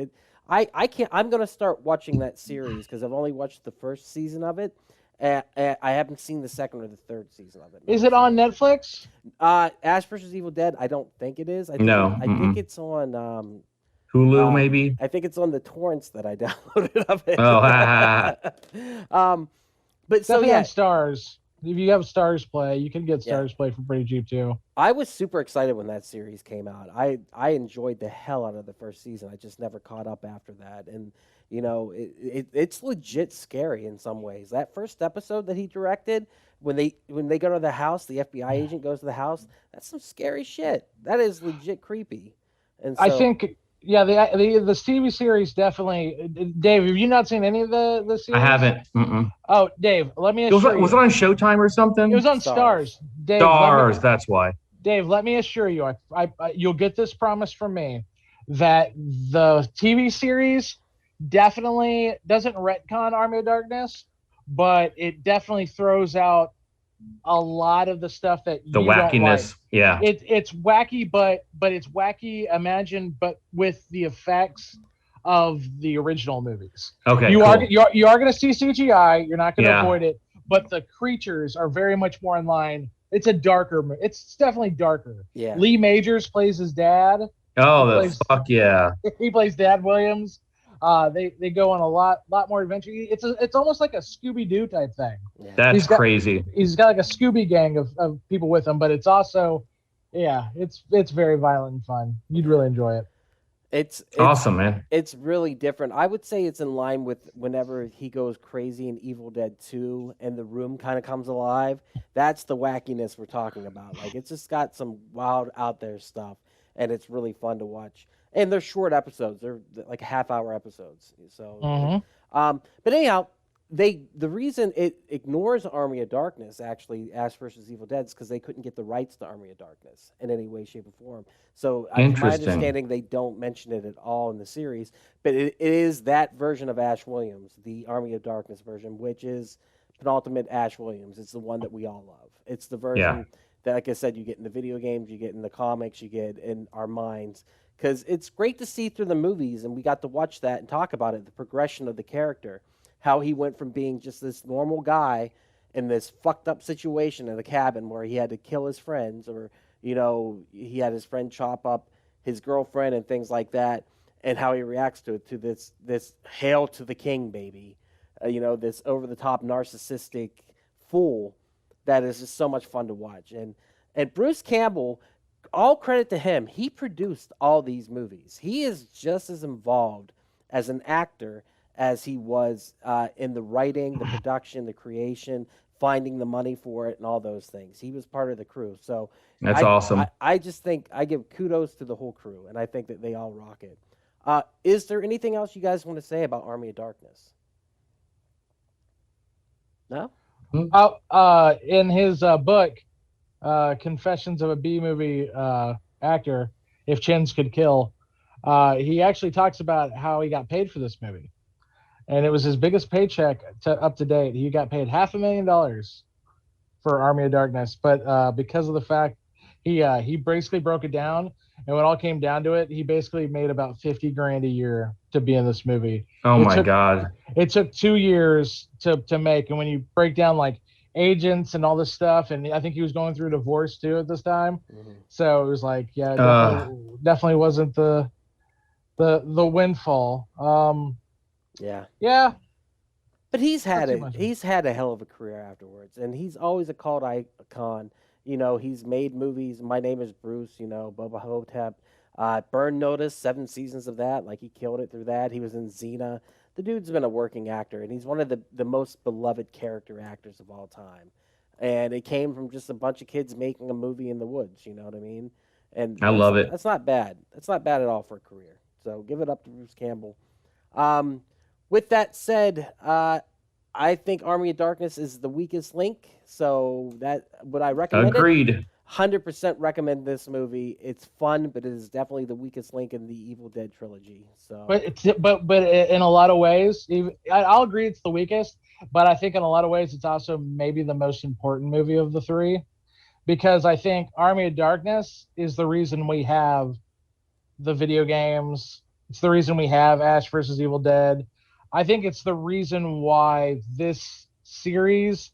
D: I can't. I'm gonna start watching that series because I've only watched the first season of it. I haven't seen the second or the third season of it.
F: Is it on Netflix?
D: Ash vs. Evil Dead? I don't think it is. I think it's on
E: Hulu, maybe.
D: I think it's on the torrents that I downloaded of it.
E: Oh,
D: but so
F: Definitely
D: yeah,
F: on Stars. If you have Stars Play, you can get Stars Play for pretty cheap too.
D: I was super excited when that series came out. I enjoyed the hell out of the first season. I just never caught up after that, and you know, it's legit scary in some ways. That first episode that he directed, when they go to the house, the FBI agent goes to the house. That's some scary shit. That is legit creepy. And so,
F: I think, yeah, the TV series definitely. Dave, have you not seen any of the series?
E: I haven't. Mm-mm.
F: Oh, Dave, let me assure you.
E: Was it on Showtime or something?
F: It was on
D: Stars.
F: Stars. Dave,
E: Stars, that's why.
F: Dave, let me assure you, you'll get this promise from me that the TV series definitely doesn't retcon Army of Darkness, but it definitely throws out a lot of the stuff that
E: The
F: you
E: wackiness.
F: don't like.
E: Yeah.
F: It's wacky, but it's wacky, imagine, but with the effects of the original movies.
E: Okay.
F: You
E: cool.
F: are going to see CGI. You're not going to
E: Yeah.
F: avoid it, but the creatures are very much more in line. It's definitely darker.
D: yeah,
F: Lee Majors plays his dad,
E: Oh, the
F: plays-
E: fuck yeah.
F: He plays Dad Williams. They go on a lot more adventure. It's almost like a Scooby Doo type thing.
D: Yeah.
E: That's crazy.
F: He's got like a Scooby gang of people with him, but it's also, it's very violent and fun. You'd really enjoy it.
D: It's
E: Awesome, man.
D: It's really different. I would say it's in line with whenever he goes crazy in Evil Dead 2 and the room kind of comes alive. That's the wackiness we're talking about. Like, it's just got some wild out there stuff, and it's really fun to watch. And they're short episodes. They're like half-hour episodes. So, but anyhow, the reason it ignores Army of Darkness, actually, Ash versus Evil Dead, is because they couldn't get the rights to Army of Darkness in any way, shape, or form. So, my understanding, they don't mention it at all in the series. But it is that version of Ash Williams, the Army of Darkness version, which is penultimate Ash Williams. It's the one that we all love. It's the version that, like I said, you get in the video games, you get in the comics, you get in our minds. Because it's great to see through the movies, and we got to watch that and talk about it, the progression of the character. How he went from being just this normal guy in this fucked up situation in a cabin where he had to kill his friends, or, he had his friend chop up his girlfriend and things like that, and how he reacts to it, to this hail to the king, baby. This over-the-top narcissistic fool that is just so much fun to watch. And Bruce Campbell, all credit to him, he produced all these movies. He is just as involved as an actor as he was in the writing, the production, the creation, finding the money for it, and all those things. He was part of the crew. So
E: That's awesome.
D: I just think I give kudos to the whole crew, and I think that they all rock it. Is there anything else you guys want to say about Army of Darkness? No?
F: In his book, Confessions of a B-movie actor, If Chins Could Kill, he actually talks about how he got paid for this movie. And it was his biggest paycheck up to date. He got paid $500,000 for Army of Darkness, but because of the fact he basically broke it down, and when it all came down to it, he basically made about $50,000 a year to be in this movie.
E: Oh my God!
F: It took 2 years to make, and when you break down like agents and all this stuff, and I think he was going through a divorce too at this time, so it was like, definitely wasn't the windfall. Yeah.
D: But he's had it. He's had a hell of a career afterwards, and he's always a cult icon. He's made movies. My Name is Bruce. Bubba Hotep, Burn Notice, 7 seasons of that. Like, he killed it through that. He was in Xena. The dude's been a working actor, and he's one of the most beloved character actors of all time. And it came from just a bunch of kids making a movie in the woods. You know what I mean? And
E: I love it.
D: That's not bad. That's not bad at all for a career. So give it up to Bruce Campbell. With that said, I think Army of Darkness is the weakest link. So would I recommend
E: Agreed.
D: it? 100% recommend this movie. It's fun, but it is definitely the weakest link in the Evil Dead trilogy. So,
F: but in a lot of ways, I'll agree it's the weakest. But I think in a lot of ways, it's also maybe the most important movie of the 3, because I think Army of Darkness is the reason we have the video games. It's the reason we have Ash versus Evil Dead. I think it's the reason why this series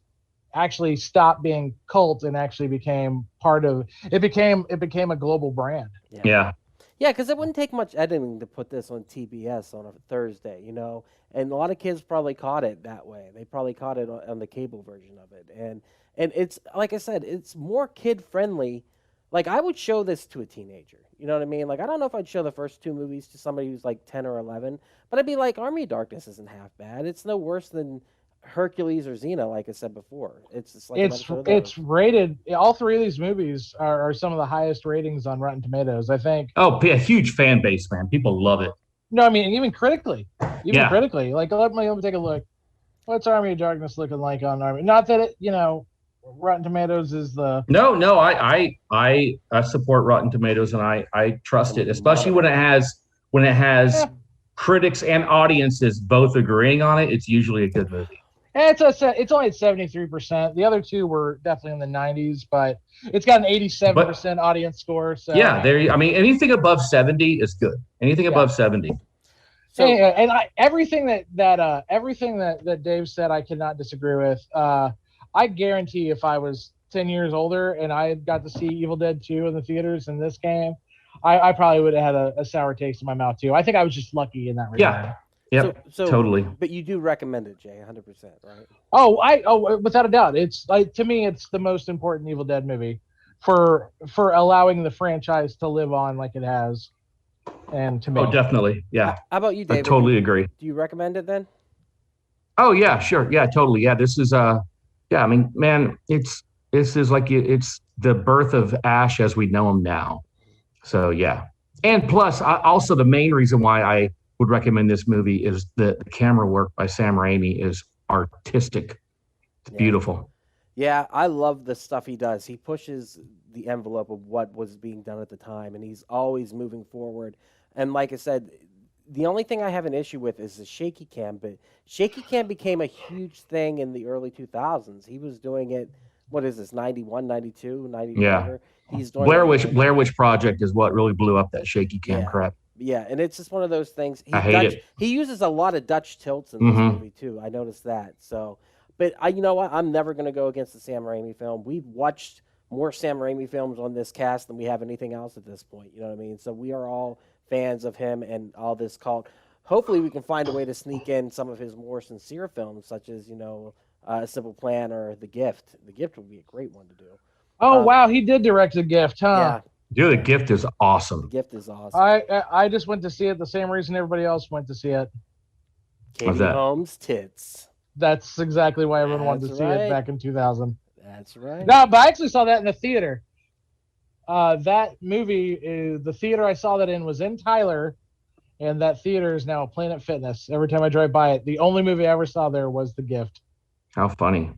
F: actually stopped being cult and actually became part of it. Became a global brand.
E: Yeah.
D: Yeah, because it wouldn't take much editing to put this on TBS on a Thursday, and a lot of kids probably caught it that way. They probably caught it on the cable version of it, and it's, like I said, it's more kid friendly. Like, I would show this to a teenager. You know what I mean? Like, I don't know if I'd show the first 2 movies to somebody who's like 10 or 11, but I'd be like, Army of Darkness isn't half bad. It's no worse than Hercules or Xena, like I said before. It's just like
F: it's rated. All 3 of these movies are some of the highest ratings on Rotten Tomatoes, I think.
E: Oh, a huge fan base, man. People love it.
F: No, I mean even critically. Critically. Like, let me take a look. What's Army of Darkness looking like on Army? Not that it, Rotten Tomatoes is the
E: no. I support Rotten Tomatoes, and I trust it, especially when it has critics and audiences both agreeing on it. It's usually a good movie.
F: It's only at 73%. The other 2 were definitely in the 90s, but it's got an 87% audience score. So
E: yeah, anything above 70 is good. Anything above 70.
F: So, everything that Dave said, I cannot disagree with. I guarantee if I was 10 years older and I had got to see Evil Dead 2 in the theaters and this game, I probably would have had a sour taste in my mouth too. I think I was just lucky in that regard.
E: Yeah. Yep.
D: So,
E: totally.
D: But you do recommend it, Jay, 100%, right?
F: Oh, without a doubt. It's like, to me, it's the most important Evil Dead movie for allowing the franchise to live on like it has. And to me,
E: Oh, definitely. Yeah.
D: How about you,
E: I
D: David?
E: totally agree.
D: Do you recommend it then?
E: Oh yeah, sure. Yeah, totally. Yeah, this is yeah, I mean, man, it's the birth of Ash as we know him now. So yeah. And plus also the main reason why I would recommend this movie is the camera work by Sam Raimi is artistic. It's beautiful.
D: Yeah, I love the stuff he does. He pushes the envelope of what was being done at the time, and he's always moving forward. And like I said, the only thing I have an issue with is the shaky cam, but shaky cam became a huge thing in the early 2000s. He was doing it, what is this, 91, 92, 90?
E: Yeah.
D: He's doing
E: Blair Witch Project is what really blew up that shaky cam crap.
D: Yeah, and it's just one of those things.
E: I hate it.
D: He uses a lot of Dutch tilts in this movie too. I noticed that. So, but you know what? I'm never going to go against the Sam Raimi film. We've watched more Sam Raimi films on this cast than we have anything else at this point. You know what I mean? So we are all fans of him and all this cult. Hopefully, we can find a way to sneak in some of his more sincere films, such as A Simple Plan or The Gift. The Gift would be a great one to do.
F: Oh wow, he did direct The Gift, huh?
D: Yeah.
E: Dude, The Gift is awesome.
D: The Gift is awesome.
F: I just went to see it the same reason everybody else went to see it.
D: Katie Holmes' tits.
F: That's exactly why everyone wanted to see
D: right.
F: it back in 2000.
D: That's right.
F: No, but I actually saw that in the theater. That movie, the theater I saw that in was in Tyler, and that theater is now a Planet Fitness. Every time I drive by it, the only movie I ever saw there was The Gift.
E: How funny.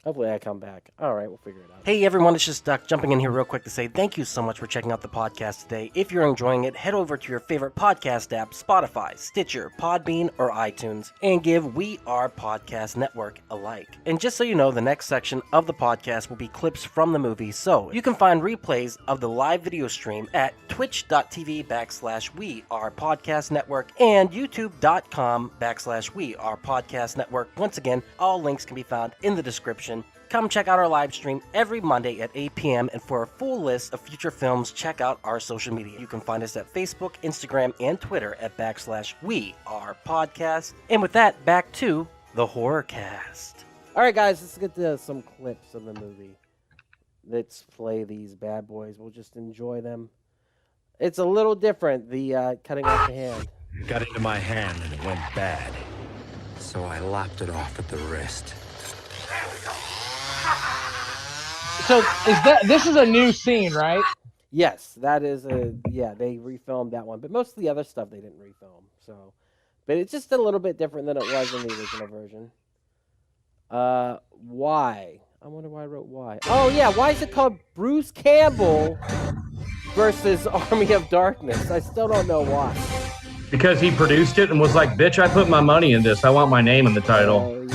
D: Hopefully I come back. All right, we'll figure it out.
A: Hey everyone, it's just Duck jumping in here real quick to say thank you so much for checking out the podcast today. If you're enjoying it, head over to your favorite podcast app, Spotify, Stitcher, Podbean, or iTunes, and give We Are Podcast Network a like. And just so you know, the next section of the podcast will be clips from the movie, so you can find replays of the live video stream at twitch.tv/We Are Podcast Network and youtube.com/We Are Podcast Network. Once again, all links can be found in the description. Come check out our live stream every Monday at 8 p.m. And for a full list of future films, check out our social media. You can find us at Facebook, Instagram, and Twitter at /We Are Podcast. And with that, back to the Horrorcast.
D: All right, guys, let's get to some clips of the movie. Let's play these bad boys. We'll just enjoy them. It's a little different, the cutting off the hand.
G: It got into my hand and it went bad. So I lopped it off at the wrist.
F: So this is a new scene, right?
D: Yes, that is they refilmed that one, but most of the other stuff they didn't refilm. So, but it's just a little bit different than it was in the original version. Why? I wonder why I wrote why. Oh yeah, why is it called Bruce Campbell versus Army of Darkness? I still don't know why.
E: Because he produced it and was like, bitch, I put my money in this. I want my name in the title.
D: Oh, yeah.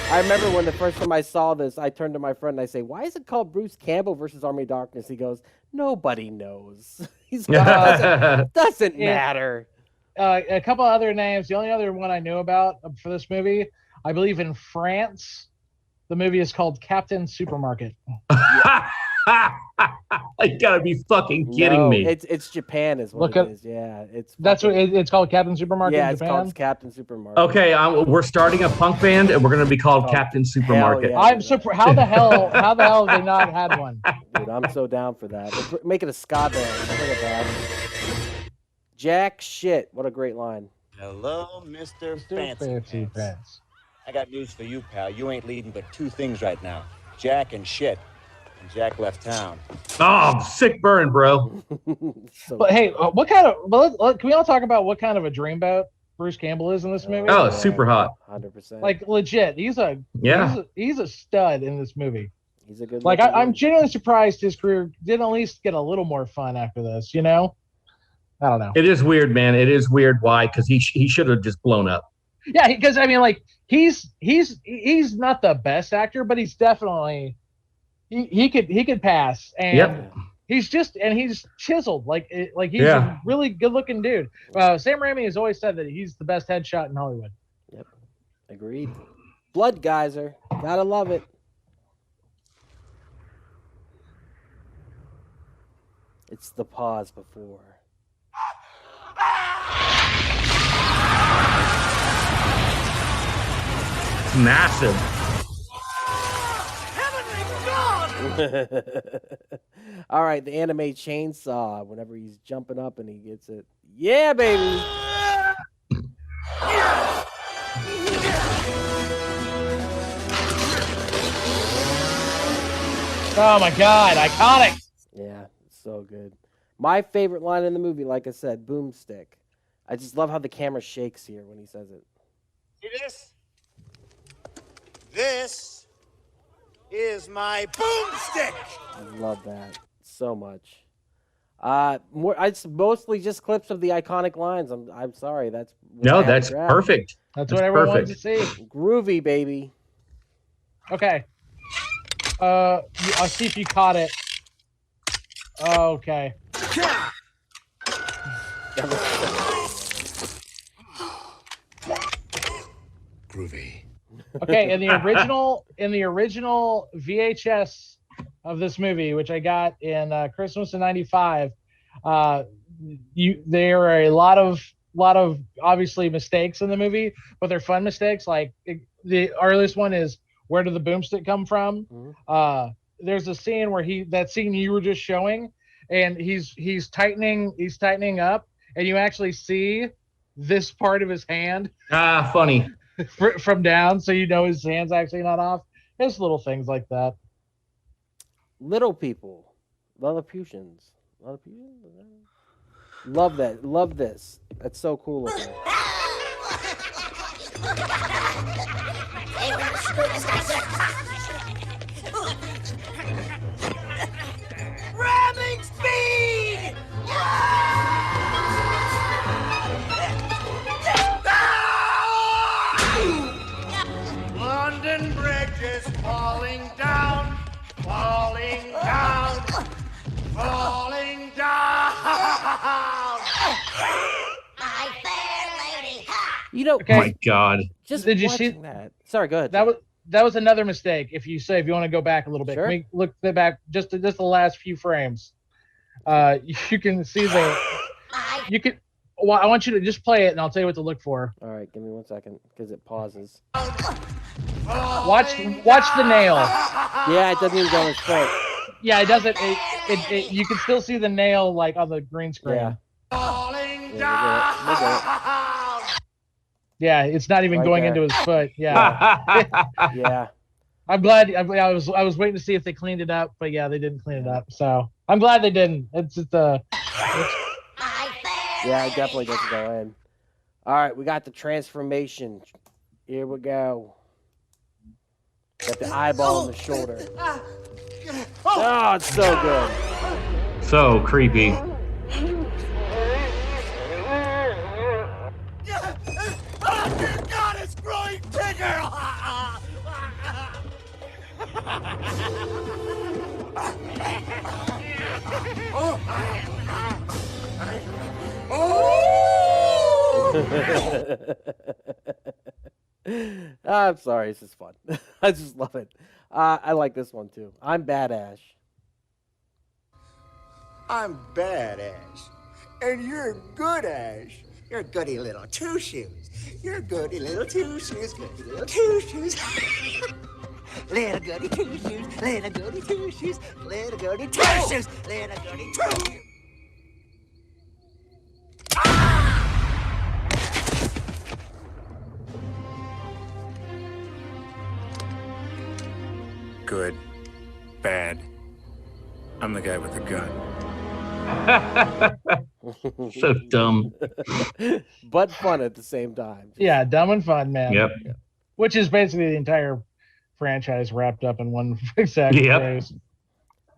D: I remember when the first time I saw this, I turned to my friend and I say, why is it called Bruce Campbell versus Army of Darkness? He goes, nobody knows. He's like, doesn't matter.
F: A couple other names. The only other one I knew about for this movie, I believe in France, the movie is called Captain Supermarket.
E: You gotta be fucking kidding me.
D: It's Japan is what it is. Yeah,
F: that's what it's called, Captain Supermarket.
D: Yeah,
F: in
D: it's
F: Japan?
D: called Captain Supermarket.
E: Okay, we're starting a punk band and we're gonna be called Captain Supermarket.
D: Yeah.
F: I'm surprised. How the hell have they not had one?
D: Dude, I'm so down for that. Let's make it a ska band. Look at that. Jack shit. What a great line.
H: Hello, Mr. Fancy Pants. I got news for you, pal. You ain't leading but two things right now. Jack and shit. And Jack left town.
E: Oh, sick burn, bro.
F: But hey, what kind of? Well, can we all talk about what kind of a dreamboat Bruce Campbell is in this movie?
E: Oh, super hot.
D: 100%.
F: Like legit, he's a stud in this movie.
D: He's a good.
F: Like I'm genuinely surprised his career didn't at least get a little more fun after this. You know, I don't know.
E: It is weird, man. It is weird. Why? Because he should have just blown up.
F: Yeah, because I mean, like he's not the best actor, but he's definitely he could pass, and he's chiseled, like he's a really good looking dude. Sam Raimi has always said that he's the best headshot in Hollywood.
D: Yep, agreed. Blood geyser, gotta love it. It's the pause before.
E: It's massive.
D: All right, the anime chainsaw. Whenever he's jumping up and he gets it, yeah, baby.
F: Oh my God, iconic!
D: Yeah, so good. My favorite line in the movie, like I said, boomstick. I just love how the camera shakes here when he says it.
H: See this? This is my boomstick.
D: I love that so much. It's mostly just clips of the iconic lines. I'm sorry. That's
E: No, that's perfect.
F: That's what everyone wants to see.
D: Groovy, baby.
F: Okay. I'll see if you caught it. Okay.
C: Groovy.
F: Okay, in the original VHS of this movie, which I got in Christmas of '95, there are a lot of obviously mistakes in the movie, but they're fun mistakes. Like the earliest one is, where did the boomstick come from? Mm-hmm. There's a scene where that scene you were just showing, and he's tightening up, and you actually see this part of his hand.
E: Funny.
F: From down, so you know his hand's actually not off. Just little things like that.
D: Little people, Lilliputians. Love that. Love this. That's so cool looking.
H: Ramming speed! London Bridge is falling down, falling down, falling down.
I: My fair lady.
D: You know,
F: okay.
E: Oh my God.
D: Just
F: did you see
D: that? Sorry, go ahead.
F: That was another mistake. If you want to go back a little bit,
D: sure.
F: Look back just the last few frames. You can see Well, I want you to just play it, and I'll tell you what to look for.
D: All right, give me 1 second, because it pauses.
F: Watch the nail.
D: Yeah, it doesn't even go in his foot.
F: Yeah, it doesn't. You can still see the nail like on the green screen.
D: Yeah.
H: Falling
D: down.
F: Yeah, it's not even going into his foot. Yeah.
D: Yeah.
F: I'm glad. I was waiting to see if they cleaned it up, but yeah, they didn't clean it up. So I'm glad they didn't.
D: Yeah, it definitely doesn't go in. All right, we got the transformation. Here we go. Got the eyeball on the shoulder. Oh, it's so good.
E: So creepy.
H: Oh, dear God, it's growing bigger!
D: I'm sorry, this is fun. I just love it. I like this one too. I'm Bad Ash.
H: I'm bad, Ash. And you're good, Ash. You're goody little two shoes. You're goody little two shoes, goody little two shoes. Little goody two shoes, little goody two shoes, little goody two shoes, little goody two shoes.
G: Good. Bad. I'm the guy with the gun.
E: So dumb.
D: But fun at the same time.
F: Yeah, dumb and fun, man.
E: Yep.
F: Which is basically the entire franchise wrapped up in one exact phrase.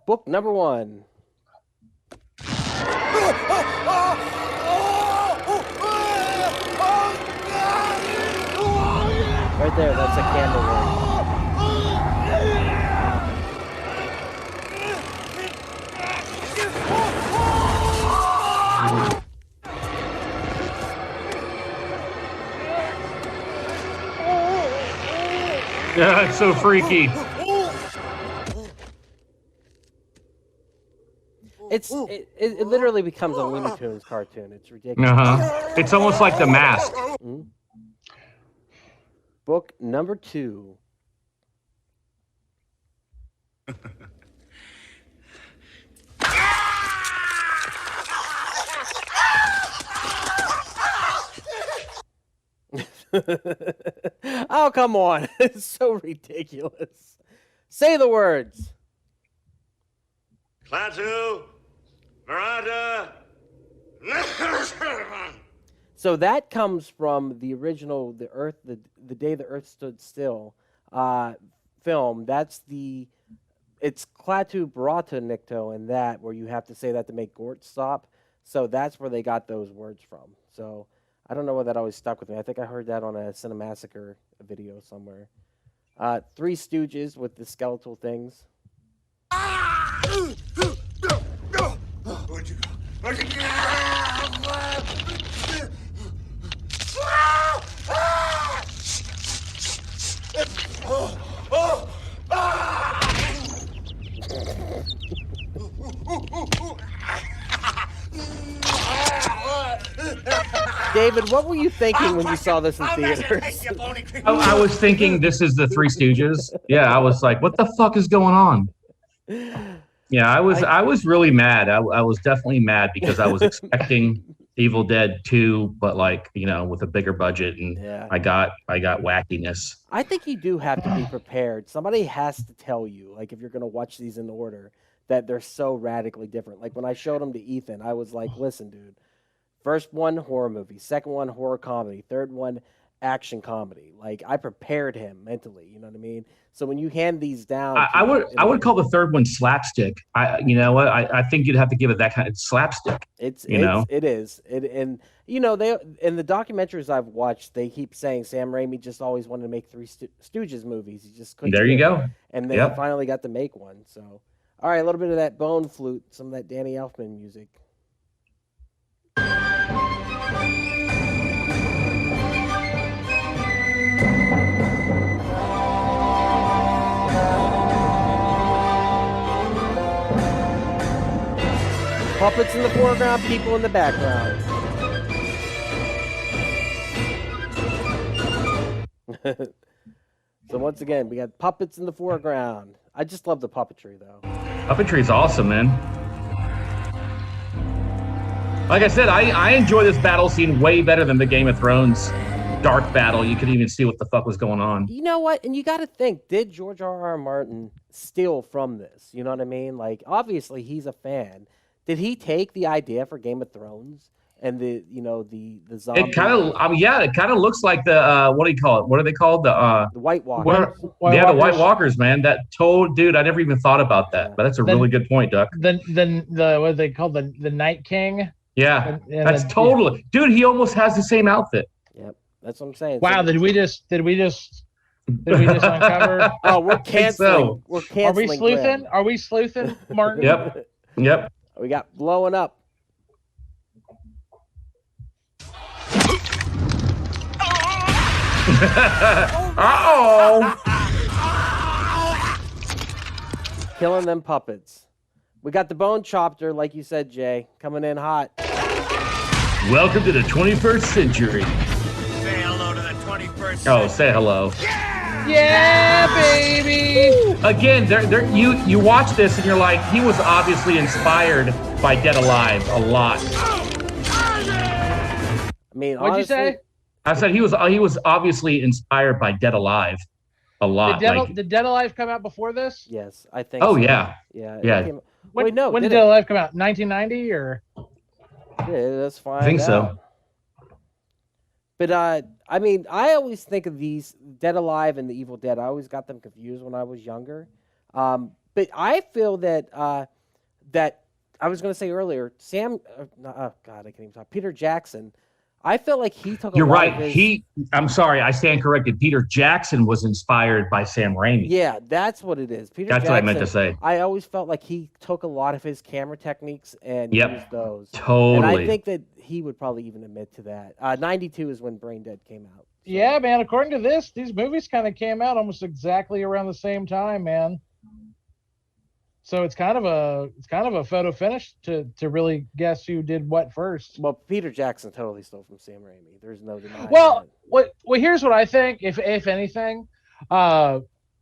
D: Book number 1. Right there, that's a candle ring.
E: Yeah, it's so freaky.
D: It literally becomes a Looney Tunes cartoon. It's ridiculous.
E: It's almost like The Mask.
D: Mhm. Book number 2. Oh, come on. It's so ridiculous. Say the words.
J: Klaatu, Marada.
D: So that comes from the original the Day the Earth Stood Still film. It's Klaatu Barata Nikto and that where you have to say that to make Gort stop. So that's where they got those words from. So I don't know why that always stuck with me. I think I heard that on a Cinemassacre video somewhere. Three Stooges with the skeletal things.
J: Where'd you go?
D: David, what were you thinking when you saw this in theaters?
E: I was thinking this is the Three Stooges. Yeah, I was like, what the fuck is going on? Yeah, I was really mad. I was definitely mad because I was expecting Evil Dead 2, but like, with a bigger budget, and
D: Yeah.
E: I got wackiness.
D: I think you do have to be prepared. Somebody has to tell you, like, if you're going to watch these in order, that they're so radically different. Like, when I showed them to Ethan, I was like, listen, dude, first one, horror movie. Second one, horror comedy. Third one, action comedy. Like, I prepared him mentally, you know what I mean? So when you hand these down...
E: I would call the third one slapstick. You know what? I think you'd have to give it that kind of slapstick.
D: It is. And they in the documentaries I've watched, they keep saying Sam Raimi just always wanted to make Three Stooges movies. He just couldn't.
E: There you go.
D: And they finally got to make one. So, all right, a little bit of that bone flute, some of that Danny Elfman music. Puppets in the foreground, people in the background. So once again, we got puppets in the foreground. I just love the puppetry, though.
E: Puppetry's awesome, man. Like I said, I enjoy this battle scene way better than the Game of Thrones dark battle. You could even see what the fuck was going on.
D: You know what? And you got to think, did George R.R. Martin steal from this? You know what I mean? Like, obviously, he's a fan. Did he take the idea for Game of Thrones and the zombie?
E: It kind of, it kind of looks like the what do you call it? What are they called? The
D: White Walkers.
E: the White Walkers, man. That dude. I never even thought about that, but that's a really good point, Duck.
F: The what are they called? The Night King.
E: Yeah, that's totally, dude. He almost has the same outfit.
D: Yep, that's what I'm saying.
F: Wow, did we just uncover?
D: Oh, we're canceling.
E: So.
D: We're canceling.
F: Are we sleuthing?
D: Glenn.
F: Are we sleuthing, Martin?
E: Yep.
D: We got blowing up.
E: Uh-oh.
D: Killing them puppets. We got the bone chopper, like you said, Jay, coming in hot.
E: Welcome to the 21st century.
J: Say hello to the 21st
E: Oh, say hello.
F: Yeah, baby.
E: Again, you watch this and you're like, he was obviously inspired by Dead Alive a lot.
D: I mean,
F: What'd you
D: honestly,
F: say?
E: I said he was obviously inspired by Dead Alive a lot.
F: Did Dead Alive come out before this?
D: Yes, I think.
E: Oh
D: so.
E: yeah.
D: Yeah.
F: When
D: no.
F: did Dead Alive come out? 1990 or?
D: Yeah, that's fine.
E: I think so.
D: But I mean, I always think of these Dead Alive and the Evil Dead. I always got them confused when I was younger. But I feel that that I was going to say earlier, God, I can't even talk. Peter Jackson. I feel like he took.
E: You're right. I'm sorry, I stand corrected. Peter Jackson was inspired by Sam Raimi.
D: Yeah, that's what it is. Peter
E: That's
D: Jackson,
E: what I meant to say.
D: I always felt like he took a lot of his camera techniques and used those.
E: Totally.
D: And I think that he would probably even admit to that. 92 is when Brain Dead came out. So.
F: Yeah, man. According to this, these movies kind of came out almost exactly around the same time, man. So it's kind of a photo finish to really guess who did what first.
D: Well, Peter Jackson totally stole from Sam Raimi. There's no denying
F: Well,
D: that.
F: here's what I think. If anything,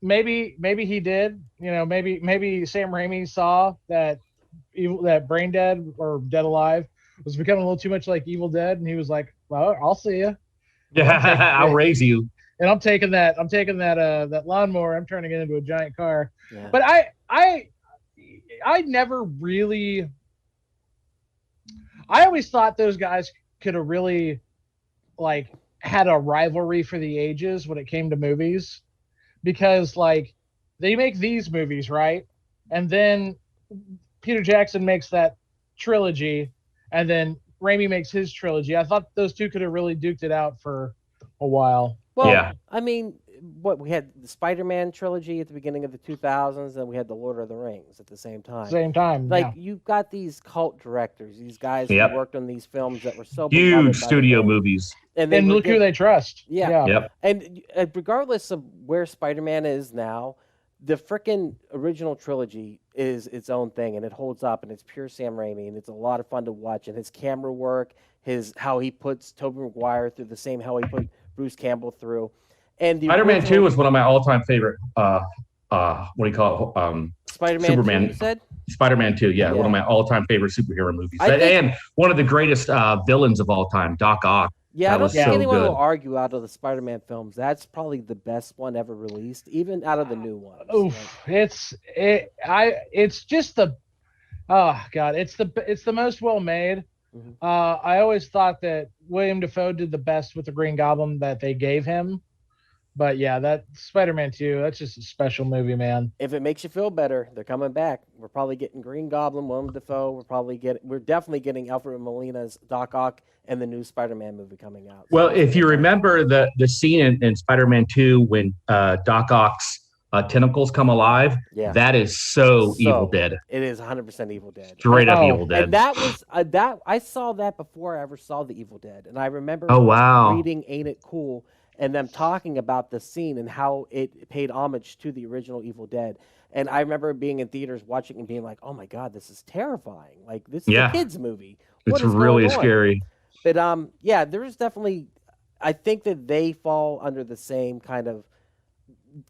F: maybe he did. Maybe Sam Raimi saw that Brain Dead or Dead Alive was becoming a little too much like Evil Dead, and he was like, "Well, I'll see you.
E: Yeah, I'll raise you."
F: And I'm taking that lawnmower. I'm turning it into a giant car.
D: Yeah.
F: But I never really. I always thought those guys could have really, like, had a rivalry for the ages when it came to movies, because like they make these movies, right, and then Peter Jackson makes that trilogy, and then Raimi makes his trilogy. I thought those two could have really duked it out for a while.
D: Well,
E: Yeah.
D: I mean, we had the Spider-Man trilogy at the beginning of the 2000s, and we had the Lord of the Rings at the same time.
F: Like,
D: you've got these cult directors, these guys
E: Yep.
D: who worked on these films that were so beloved by
E: Huge
D: the
E: studio
D: fans.
E: movies.
F: and look who they trust.
D: Yeah.
E: Yep.
D: And regardless of where Spider-Man is now, the frickin' original trilogy is its own thing, and it holds up, and it's pure Sam Raimi, and it's a lot of fun to watch. And his camera work, how he puts Tobey Maguire through the same how he put Bruce Campbell through. And the
E: Spider-Man
D: original-
E: 2 was one of my all-time favorite. What do you call it?
D: Spider-Man
E: Superman.
D: 2, you said?
E: Spider-Man 2, yeah,
D: Yeah.
E: one of my all-time favorite superhero movies,
D: I think-
E: and one of the greatest villains of all time, Doc Ock.
D: Yeah,
E: That
D: I don't
E: was
D: think
E: so
D: anyone
E: good.
D: will argue out of the Spider-Man films. That's probably the best one ever released, even out of the new ones.
F: Oof, it's just the, oh god, it's the most well made.
D: Mhm.
F: I always thought that William Dafoe did the best with the Green Goblin that they gave him, but yeah, that Spider-Man 2, that's just a special movie, man.
D: If it makes you feel better, they're coming back. We're probably getting Green Goblin, Willem Dafoe. We're definitely getting Alfred Molina's Doc Ock and the new Spider-Man movie coming out.
E: Well, if you remember the scene in Spider-Man 2 when Doc Ock's tentacles come alive,
D: Yeah.
E: that is so Evil Dead.
D: It is 100% Evil Dead.
E: Straight up
F: Oh,
E: Evil Dead.
D: And that was I saw that before I ever saw the Evil Dead, and I remember
E: Oh, wow.
D: reading "Ain't It Cool" and them talking about the scene and how it paid homage to the original Evil Dead. And I remember being in theaters watching and being like, "Oh my god, this is terrifying! Like this is
E: Yeah.
D: a kids movie. What
E: It's
D: is
E: really
D: going on?"
E: scary.
D: But yeah, there is definitely. I think that they fall under the same kind of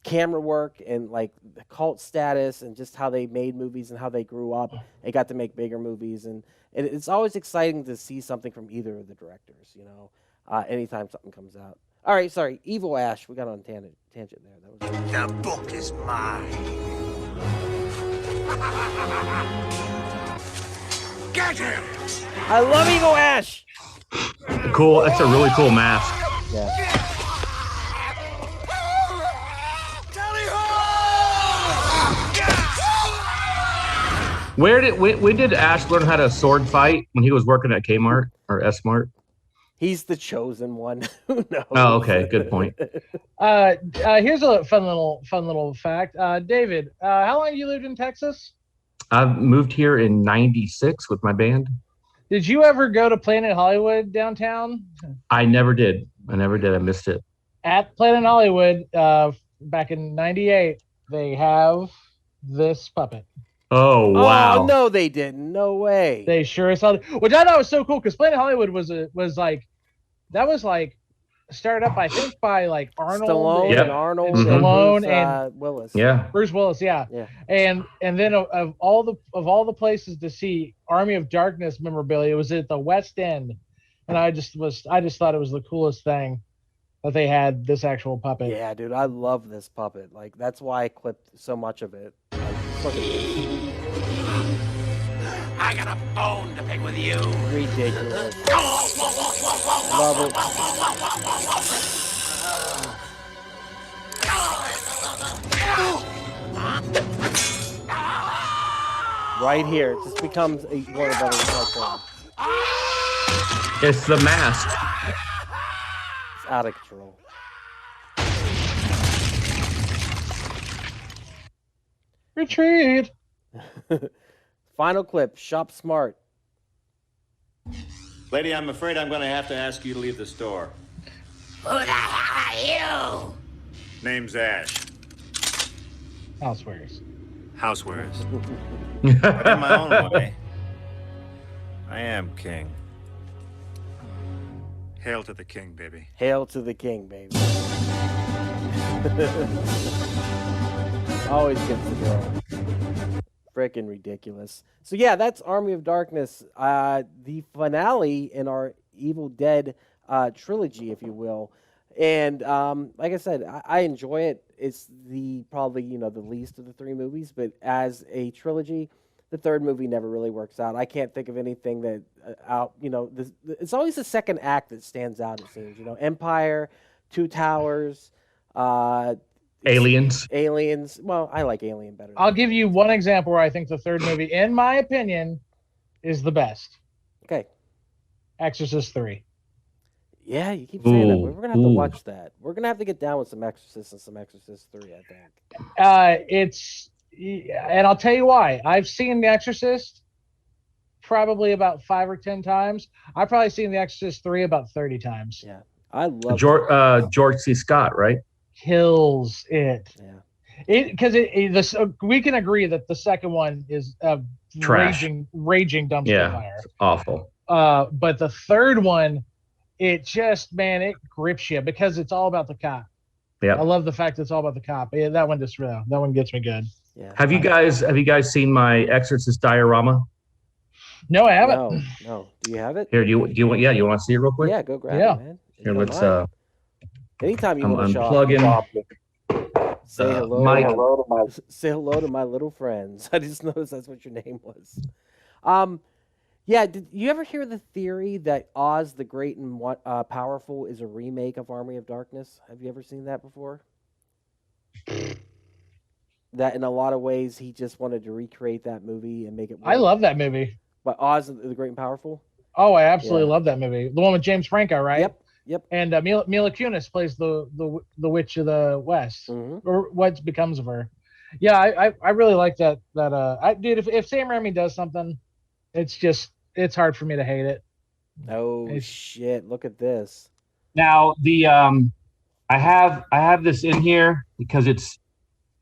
D: camera work and like the cult status and just how they made movies and how they grew up and got to make bigger movies, and it's always exciting to see something from either of the directors, anytime something comes out. All right, sorry, Evil Ash, we got on a tangent there. That was
J: The book is mine. Get him!
D: I love Evil Ash.
E: Cool. That's a really cool mask.
D: Yeah.
E: When did Ash learn how to sword fight? When he was working at Kmart or S-Mart?
D: He's the chosen one. Who knows?
E: Oh, okay. Good point.
F: Here's a fun little fact. David, how long have you lived in Texas?
E: I moved here in '96 with my band.
F: Did you ever go to Planet Hollywood downtown?
E: I never did. I missed it.
F: At Planet Hollywood, back in '98, they have this puppet.
E: Oh, wow.
D: Oh no, they didn't. No way.
F: They sure as hell, which I thought was so cool because Planet Hollywood was started up, I think, by like Arnold,
D: Stallone
E: Yep.
D: and Arnold,
E: Mhm.
F: Stallone
D: Bruce,
F: and-
D: Willis.
E: Yeah.
F: Bruce Willis, yeah.
D: Yeah.
F: And then of all the places to see Army of Darkness memorabilia, it was at the West End, and I just thought it was the coolest thing that they had this actual puppet.
D: Yeah, dude, I love this puppet. Like that's why I clipped so much of it. Like, look at this.
J: I got a bone to pick with you.
D: Ridiculous. Love it. Right here, it just becomes a Warner Brothers cartoon.
E: It's the mask.
D: It's out of control.
F: Retreat.
D: Final clip. Shop smart.
K: Lady, I'm afraid I'm going to have to ask you to leave the store.
I: Who the hell are you?
K: Name's Ash.
F: Housewares.
K: housewares. But in my own way, I am king. Hail to the king, baby.
D: Hail to the king, baby. Always gets the girl. Freaking ridiculous. So yeah, that's Army of Darkness, the finale in our Evil Dead trilogy, if you will. And like I said, I enjoy it. It's probably the least of the three movies, but as a trilogy, the third movie never really works out. I can't think of anything that it's always the second act that stands out. It seems Empire, Two Towers,
E: Aliens.
D: Well, I like Alien better.
F: I'll give you one example where I think the third movie, in my opinion, is the best.
D: Okay.
F: Exorcist 3.
D: Yeah, you keep saying that. We're gonna have to watch that. We're gonna have to get down with some Exorcist and some Exorcist 3, I think. And I'll tell you why. I've seen The Exorcist probably about 5 or 10 times. I've probably seen The Exorcist 3 about 30 times. Yeah, I love
E: George C. Scott, right?
F: Kills it.
D: Yeah.
F: Because we can agree that the second one is a raging dumpster fire.
E: It's awful.
F: But the third one, it just, man, it grips you because it's all about the cop.
E: Yeah.
F: I love the fact that it's all about the cop. Yeah, that one gets me good.
D: Yeah.
E: Have you guys seen my Exorcist diorama?
F: No, I haven't.
D: No. Do you have it?
E: Here, do you want to see it real quick?
D: Yeah, go grab it, man.
E: Here, let's
D: Anytime you
E: I'm
D: want to
E: unplugging.
D: say hello. Say hello to my little friends. I just noticed that's what your name was. Yeah, did you ever hear the theory that Oz the Great and Powerful is a remake of Army of Darkness? Have you ever seen that before? That in a lot of ways he just wanted to recreate that movie and make it work.
F: I love that movie.
D: But Oz the Great and Powerful?
F: Oh, I absolutely love that movie. The one with James Franco, right?
D: Yep.
F: And Mila Kunis plays the Witch of the West, or what becomes of her. Yeah, I really like that. Dude, if Sam Raimi does something, it's hard for me to hate it.
D: Oh shit! Look at this.
E: Now I have this in here because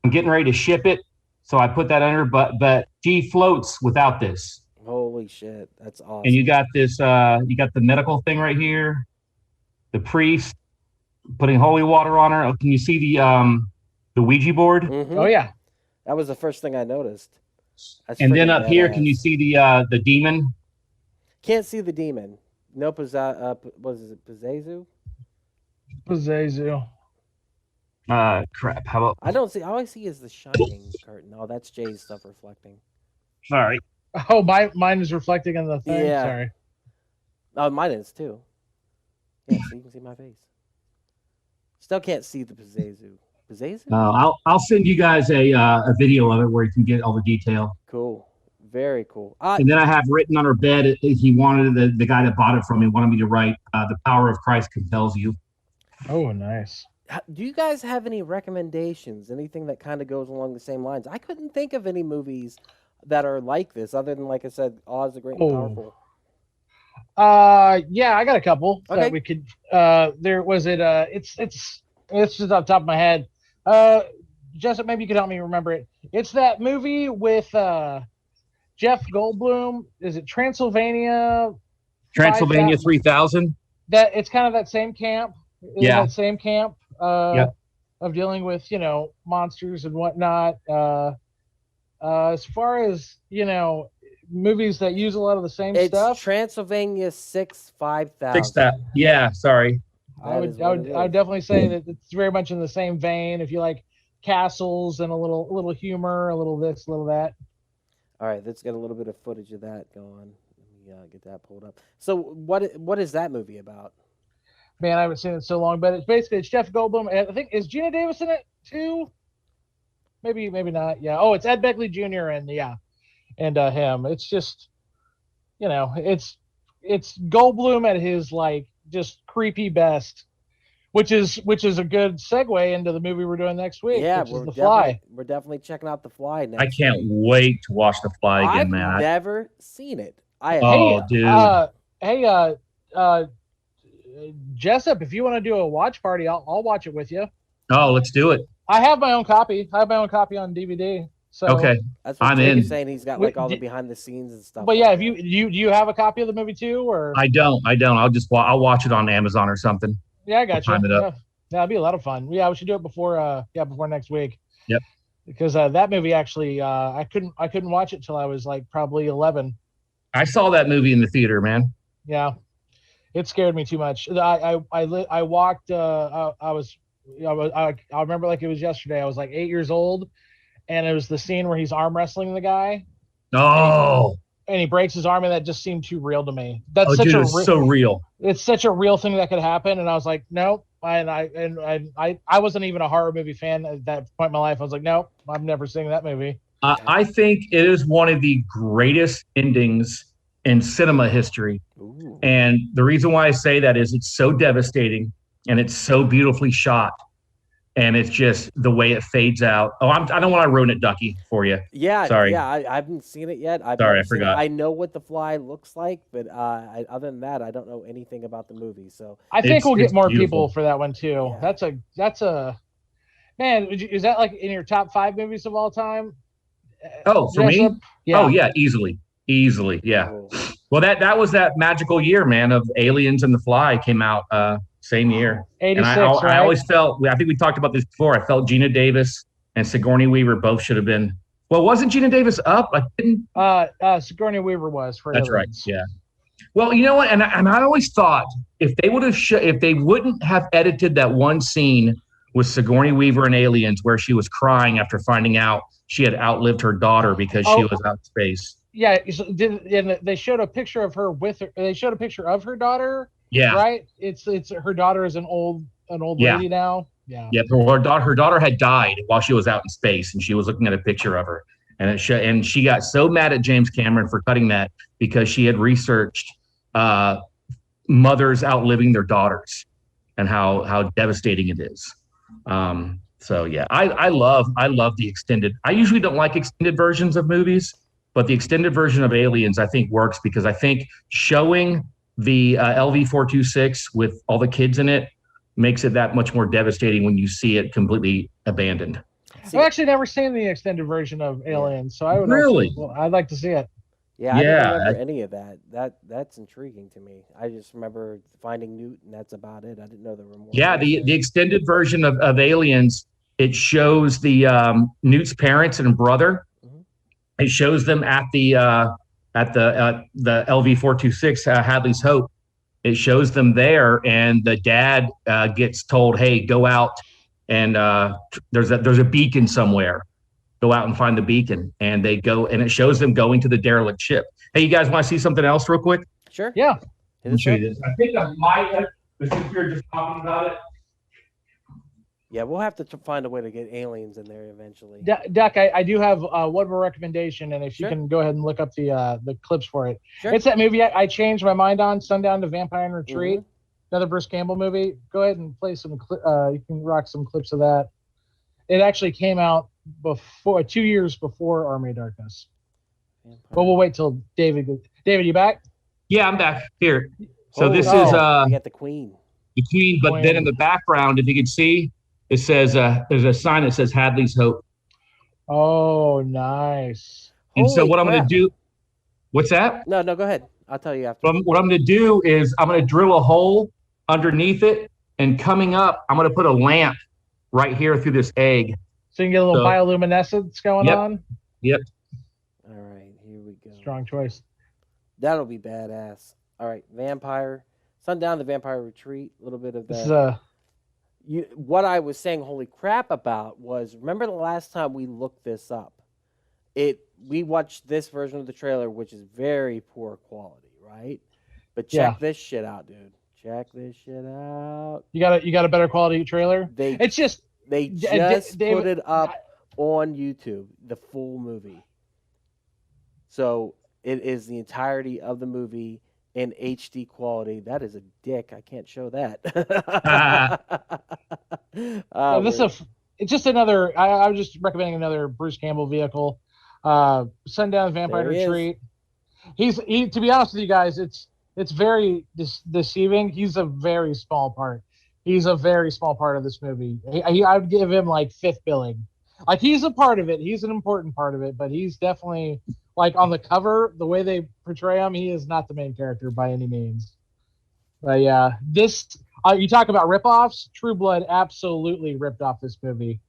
E: I'm getting ready to ship it, so I put that under. But she floats without this.
D: Holy shit, that's awesome.
E: And you got this. You got the medical thing right here. The priest putting holy water on her. Can you see the Ouija board?
D: Mm-hmm.
F: Oh yeah,
D: that was the first thing I noticed.
E: And then up here, can you see the demon?
D: Can't see the demon. No, was it Pazuzu?
F: Pazuzu.
E: Crap. How about?
D: I don't see. All I see is the shining curtain. Oh, that's Jay's stuff reflecting.
E: All right.
F: Oh, mine is reflecting on the thing.
D: Yeah.
F: Sorry.
D: Oh, mine is too. Yeah, so you can see my face. Still can't see the Pazuzu. Pazuzu?
E: I'll send you guys a video of it where you can get all the detail.
D: Cool. Very cool.
E: And then I have written on her bed, he wanted, the guy that bought it from me wanted me to write, the power of Christ compels you.
F: Oh, nice.
D: Do you guys have any recommendations? Anything that kind of goes along the same lines? I couldn't think of any movies that are like this, other than, like I said, Oz the Great and Powerful.
F: Yeah, I got a couple that we could. There was it. It's just off the top of my head. Jessup, maybe you could help me remember it. It's that movie with Jeff Goldblum. Is it Transylvania?
E: Transylvania 3000.
F: That it's kind of that same camp.
E: Yeah.
F: That same camp. Of dealing with monsters and whatnot. As far as movies that use a lot of the same stuff.
D: It's Transylvania 5000.
E: Yeah, sorry.
F: I would definitely say that it's very much in the same vein. If you like castles and a little humor, a little this, a little that. All
D: right, let's get a little bit of footage of that going. Let me get that pulled up. So what is that movie about?
F: Man, I haven't seen it so long, but it's Jeff Goldblum. I think is Gina Davis in it too? Maybe not. Yeah. Oh, it's Ed Begley Jr. and him. It's just, it's Goldblum at his just creepy best, which is a good segue into the movie we're doing next week.
D: Yeah,
F: which is The Fly.
D: We're definitely checking out The Fly next.
E: I can't wait to watch The Fly again, man.
D: I've never seen it.
E: Dude.
F: Jessup, if you want to do a watch party, I'll watch it with you.
E: Oh, let's do it.
F: I have my own copy. I have my own copy on DVD. So
E: Okay.
D: That's what
E: I'm
D: Jake
E: in.
D: is saying. He's got like all the
F: Did-
D: behind the scenes and stuff.
F: But yeah,
D: like
F: if
D: that.
F: do you have a copy of the movie too, or
E: I don't. I'll watch it on Amazon or something.
F: yeah, I got you.
E: time it up.
F: Yeah, that'd be a lot of fun. Yeah, we should do it before before next week.
E: Yep.
F: Because that movie actually I couldn't watch it till I was like probably 11.
E: I saw that movie in the theater, man.
F: Yeah, it scared me too much. I walked. I remember like it was yesterday. I was like 8 years old, and it was the scene where he's arm wrestling the guy,
E: Oh,
F: and he breaks his arm, and that just seemed too real to me. That's
E: oh
F: such
E: dude,
F: a
E: it's so real.
F: it's such a real thing that could happen, and I was like, nope. I wasn't even a horror movie fan at that point in my life. I was like, nope, I'm never seeing that movie.
E: I think it is one of the greatest endings in cinema history.
D: Ooh.
E: And the reason why I say that is it's so devastating and it's so beautifully shot. And it's just the way it fades out. Oh, I don't want to ruin it, Ducky, for you.
D: Yeah,
E: Sorry.
D: Yeah, I haven't seen it yet.
E: Sorry, I forgot.
D: I know what the fly looks like, but other than that, I don't know anything about the movie. So
F: I think we'll get
E: it's
F: more
E: beautiful.
F: people for that one too.
D: Yeah.
F: That's a man. Is that like in your top 5 movies of all time?
E: Oh, for me?
F: Jessup? Yeah.
E: Oh, yeah, easily. Yeah.
D: cool.
E: Well, that was that magical year, man, of Aliens and The Fly came out same year.
F: 86,
E: And I
F: right?
E: always felt, I think we talked about this before, I felt Gina Davis and Sigourney Weaver both should have been. Well, wasn't Gina Davis up? I didn't.
F: Sigourney Weaver was for
E: That's right.
F: Aliens.
E: Yeah. Well, you know what? And I always thought if they would have, if they wouldn't have edited that one scene with Sigourney Weaver and Aliens where she was crying after finding out she had outlived her daughter because she was out in space.
F: Yeah, and they showed a picture of her with her. They showed a picture of her daughter.
E: Yeah.
F: Right. It's her daughter is an old
E: Yeah.
F: lady now. Yeah.
E: Yeah, her daughter had died while she was out in space, and she was looking at a picture of her, and and she got so mad at James Cameron for cutting that because she had researched mothers outliving their daughters and how devastating it is. So yeah, I love the extended. I usually don't like extended versions of movies, but the extended version of Aliens I think works because I think showing the LV-426 with all the kids in it makes it that much more devastating when you see it completely abandoned.
F: I've actually never seen the extended version of Aliens, so I would
E: Really?
F: I'd like to see it.
D: Yeah, I don't remember any of that. That's intriguing to me. I just remember finding Newt, and that's about it. I didn't know there were more.
E: Yeah, the extended version of Aliens, it shows the Newt's parents and brother.
D: Mhm.
E: It shows them at the LV-426 Hadley's Hope. It shows them there, and the dad gets told, "Hey, go out and there's a beacon somewhere. Go out and find the beacon." And they go, and it shows them going to the derelict ship. Hey, you guys want to see something else real quick?
D: Sure.
F: Yeah.
E: Let me show you this. I think I might have, but since we were just talking about it.
D: Yeah, we'll have to find a way to get aliens in there eventually.
F: Duck, I do have one more recommendation, and if
D: Sure.
F: you can go ahead and look up the clips for it.
D: Sure.
F: It's that movie I changed my mind on, Sundown to Vampire in Retreat,
D: Mhm.
F: another Bruce Campbell movie. Go ahead and play some. You can rock some clips of that. It actually came out before 2 years before Army of Darkness. But we'll wait till David. David, you back?
E: Yeah, I'm back here. So
D: Oh,
E: this
D: no,
E: is
D: we got the Queen.
E: the Queen, but then in the background, if you can see, it says there's a sign that says Hadley's Hope.
F: Oh, nice.
E: And so
D: Holy
E: what I'm going
D: crap.
E: to do, what's that?
D: No, go ahead. I'll tell you after.
E: What I'm going to do is I'm going to drill a hole underneath it, and coming up, I'm going to put a lamp right here through this egg.
F: So you can get a little
E: So-
F: bioluminescence going
E: Yep.
F: on.
E: Yep.
D: All right, here we go.
F: Strong choice.
D: That'll be badass. All right, Vampire. Sundown, the Vampire Retreat. A little bit of
F: This is
D: that. What I was saying, holy crap, about was remember the last time we looked this up? We watched this version of the trailer, which is very poor quality, right? But check this shit out, dude. Check this shit out.
F: you got a better quality trailer.
D: They
F: It's just
D: just
F: David,
D: put it up on YouTube, the full movie. So it is the entirety of the movie in HD quality. That is a dick. I can't show that.
F: it's just another. I was just recommending another Bruce Campbell vehicle. Sundown Vampire
D: There he is.
F: Retreat. He to be honest with you guys, it's very deceiving. He's a very small part. He's a very small part of this movie. I would give him like fifth billing. Like, he's a part of it. He's an important part of it, but he's definitely, like, on the cover, the way they portray him, he is not the main character by any means. But yeah, this, you talk about ripoffs. True Blood absolutely ripped off this movie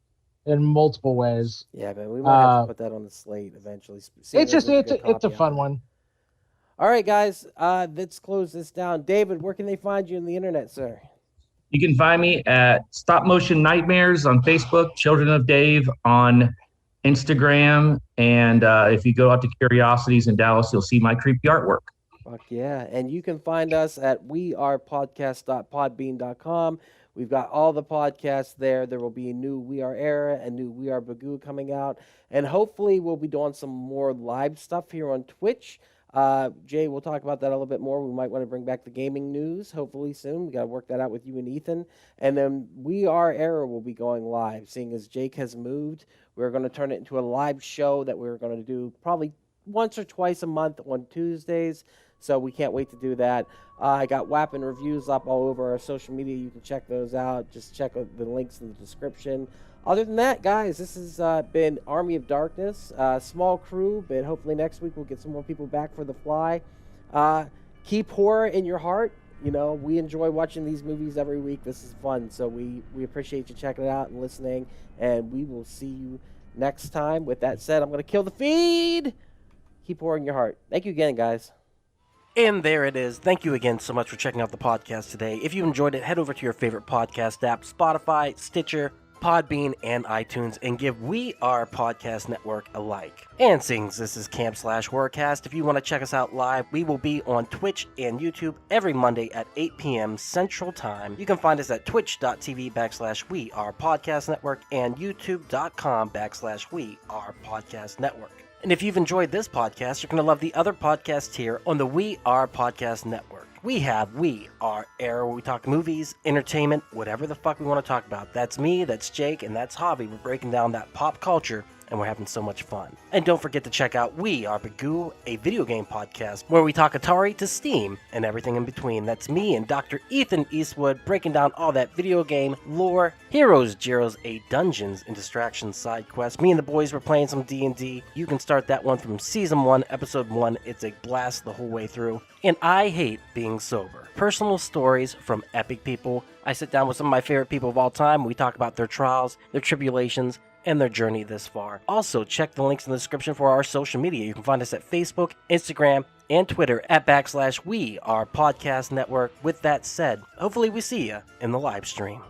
F: in multiple ways.
D: Yeah, man, we might have to put that on the slate eventually.
F: It's a fun one.
D: All right, guys, let's close this down. David, where can they find you on the internet, sir?
E: You can find me at Stop Motion Nightmares on Facebook, Children of Dave on Instagram, and if you go out to Curiosities in Dallas, you'll see my creepy artwork.
D: Fuck yeah. And you can find us at wearepodcast.podbean.com. We've got all the podcasts there. There will be a new We Are Era and new We Are Bagu coming out. And hopefully we'll be doing some more live stuff here on Twitch. Jay, we'll talk about that a little bit more. We might want to bring back the gaming news hopefully soon. We got to work that out with you and Ethan. And then We Are Era will be going live. Seeing as Jake has moved, we're going to turn it into a live show that we're going to do probably once or twice a month on Tuesdays. So we can't wait to do that. I got WAP and reviews up all over our social media. You can check those out. Just check out the links in the description. Other than that, guys, this has been Army of Darkness. Small crew, but hopefully next week we'll get some more people back for The Fly. Keep horror in your heart. You know, we enjoy watching these movies every week. This is fun. So we appreciate you checking it out and listening. And we will see you next time. With that said, I'm going to kill the feed. Keep horror in your heart. Thank you again, guys.
A: And there it is. Thank you again so much for checking out the podcast today. If you enjoyed it, head over to your favorite podcast app, Spotify, Stitcher, Podbean, and iTunes, and give We Are Podcast Network a like. And since this is Camp/Horrorcast, if you want to check us out live, we will be on Twitch and YouTube every Monday at 8 p.m. Central Time. You can find us at twitch.tv/We Are Podcast Network and youtube.com/We Are Podcast Network. And if you've enjoyed this podcast, you're going to love the other podcasts here on the We Are Podcast Network. We have We Are Era, where we talk movies, entertainment, whatever the fuck we want to talk about. That's me, that's Jake, and that's Javi. We're breaking down that pop culture, and we're having so much fun. And don't forget to check out We Are Bagu, a video game podcast, where we talk Atari to Steam and everything in between. That's me and Dr. Ethan Eastwood breaking down all that video game lore, heroes, Gyros, a Dungeons and Distractions side quest. Me and the boys were playing some D&D. You can start that one from Season 1, Episode 1. It's a blast the whole way through. And I Hate Being Sober. Personal stories from epic people. I sit down with some of my favorite people of all time. We talk about their trials, their tribulations, and their journey this far. Also, check the links in the description for our social media. You can find us at Facebook, Instagram, and Twitter at /We Are Podcast Network. With that said, hopefully we see you in the live stream.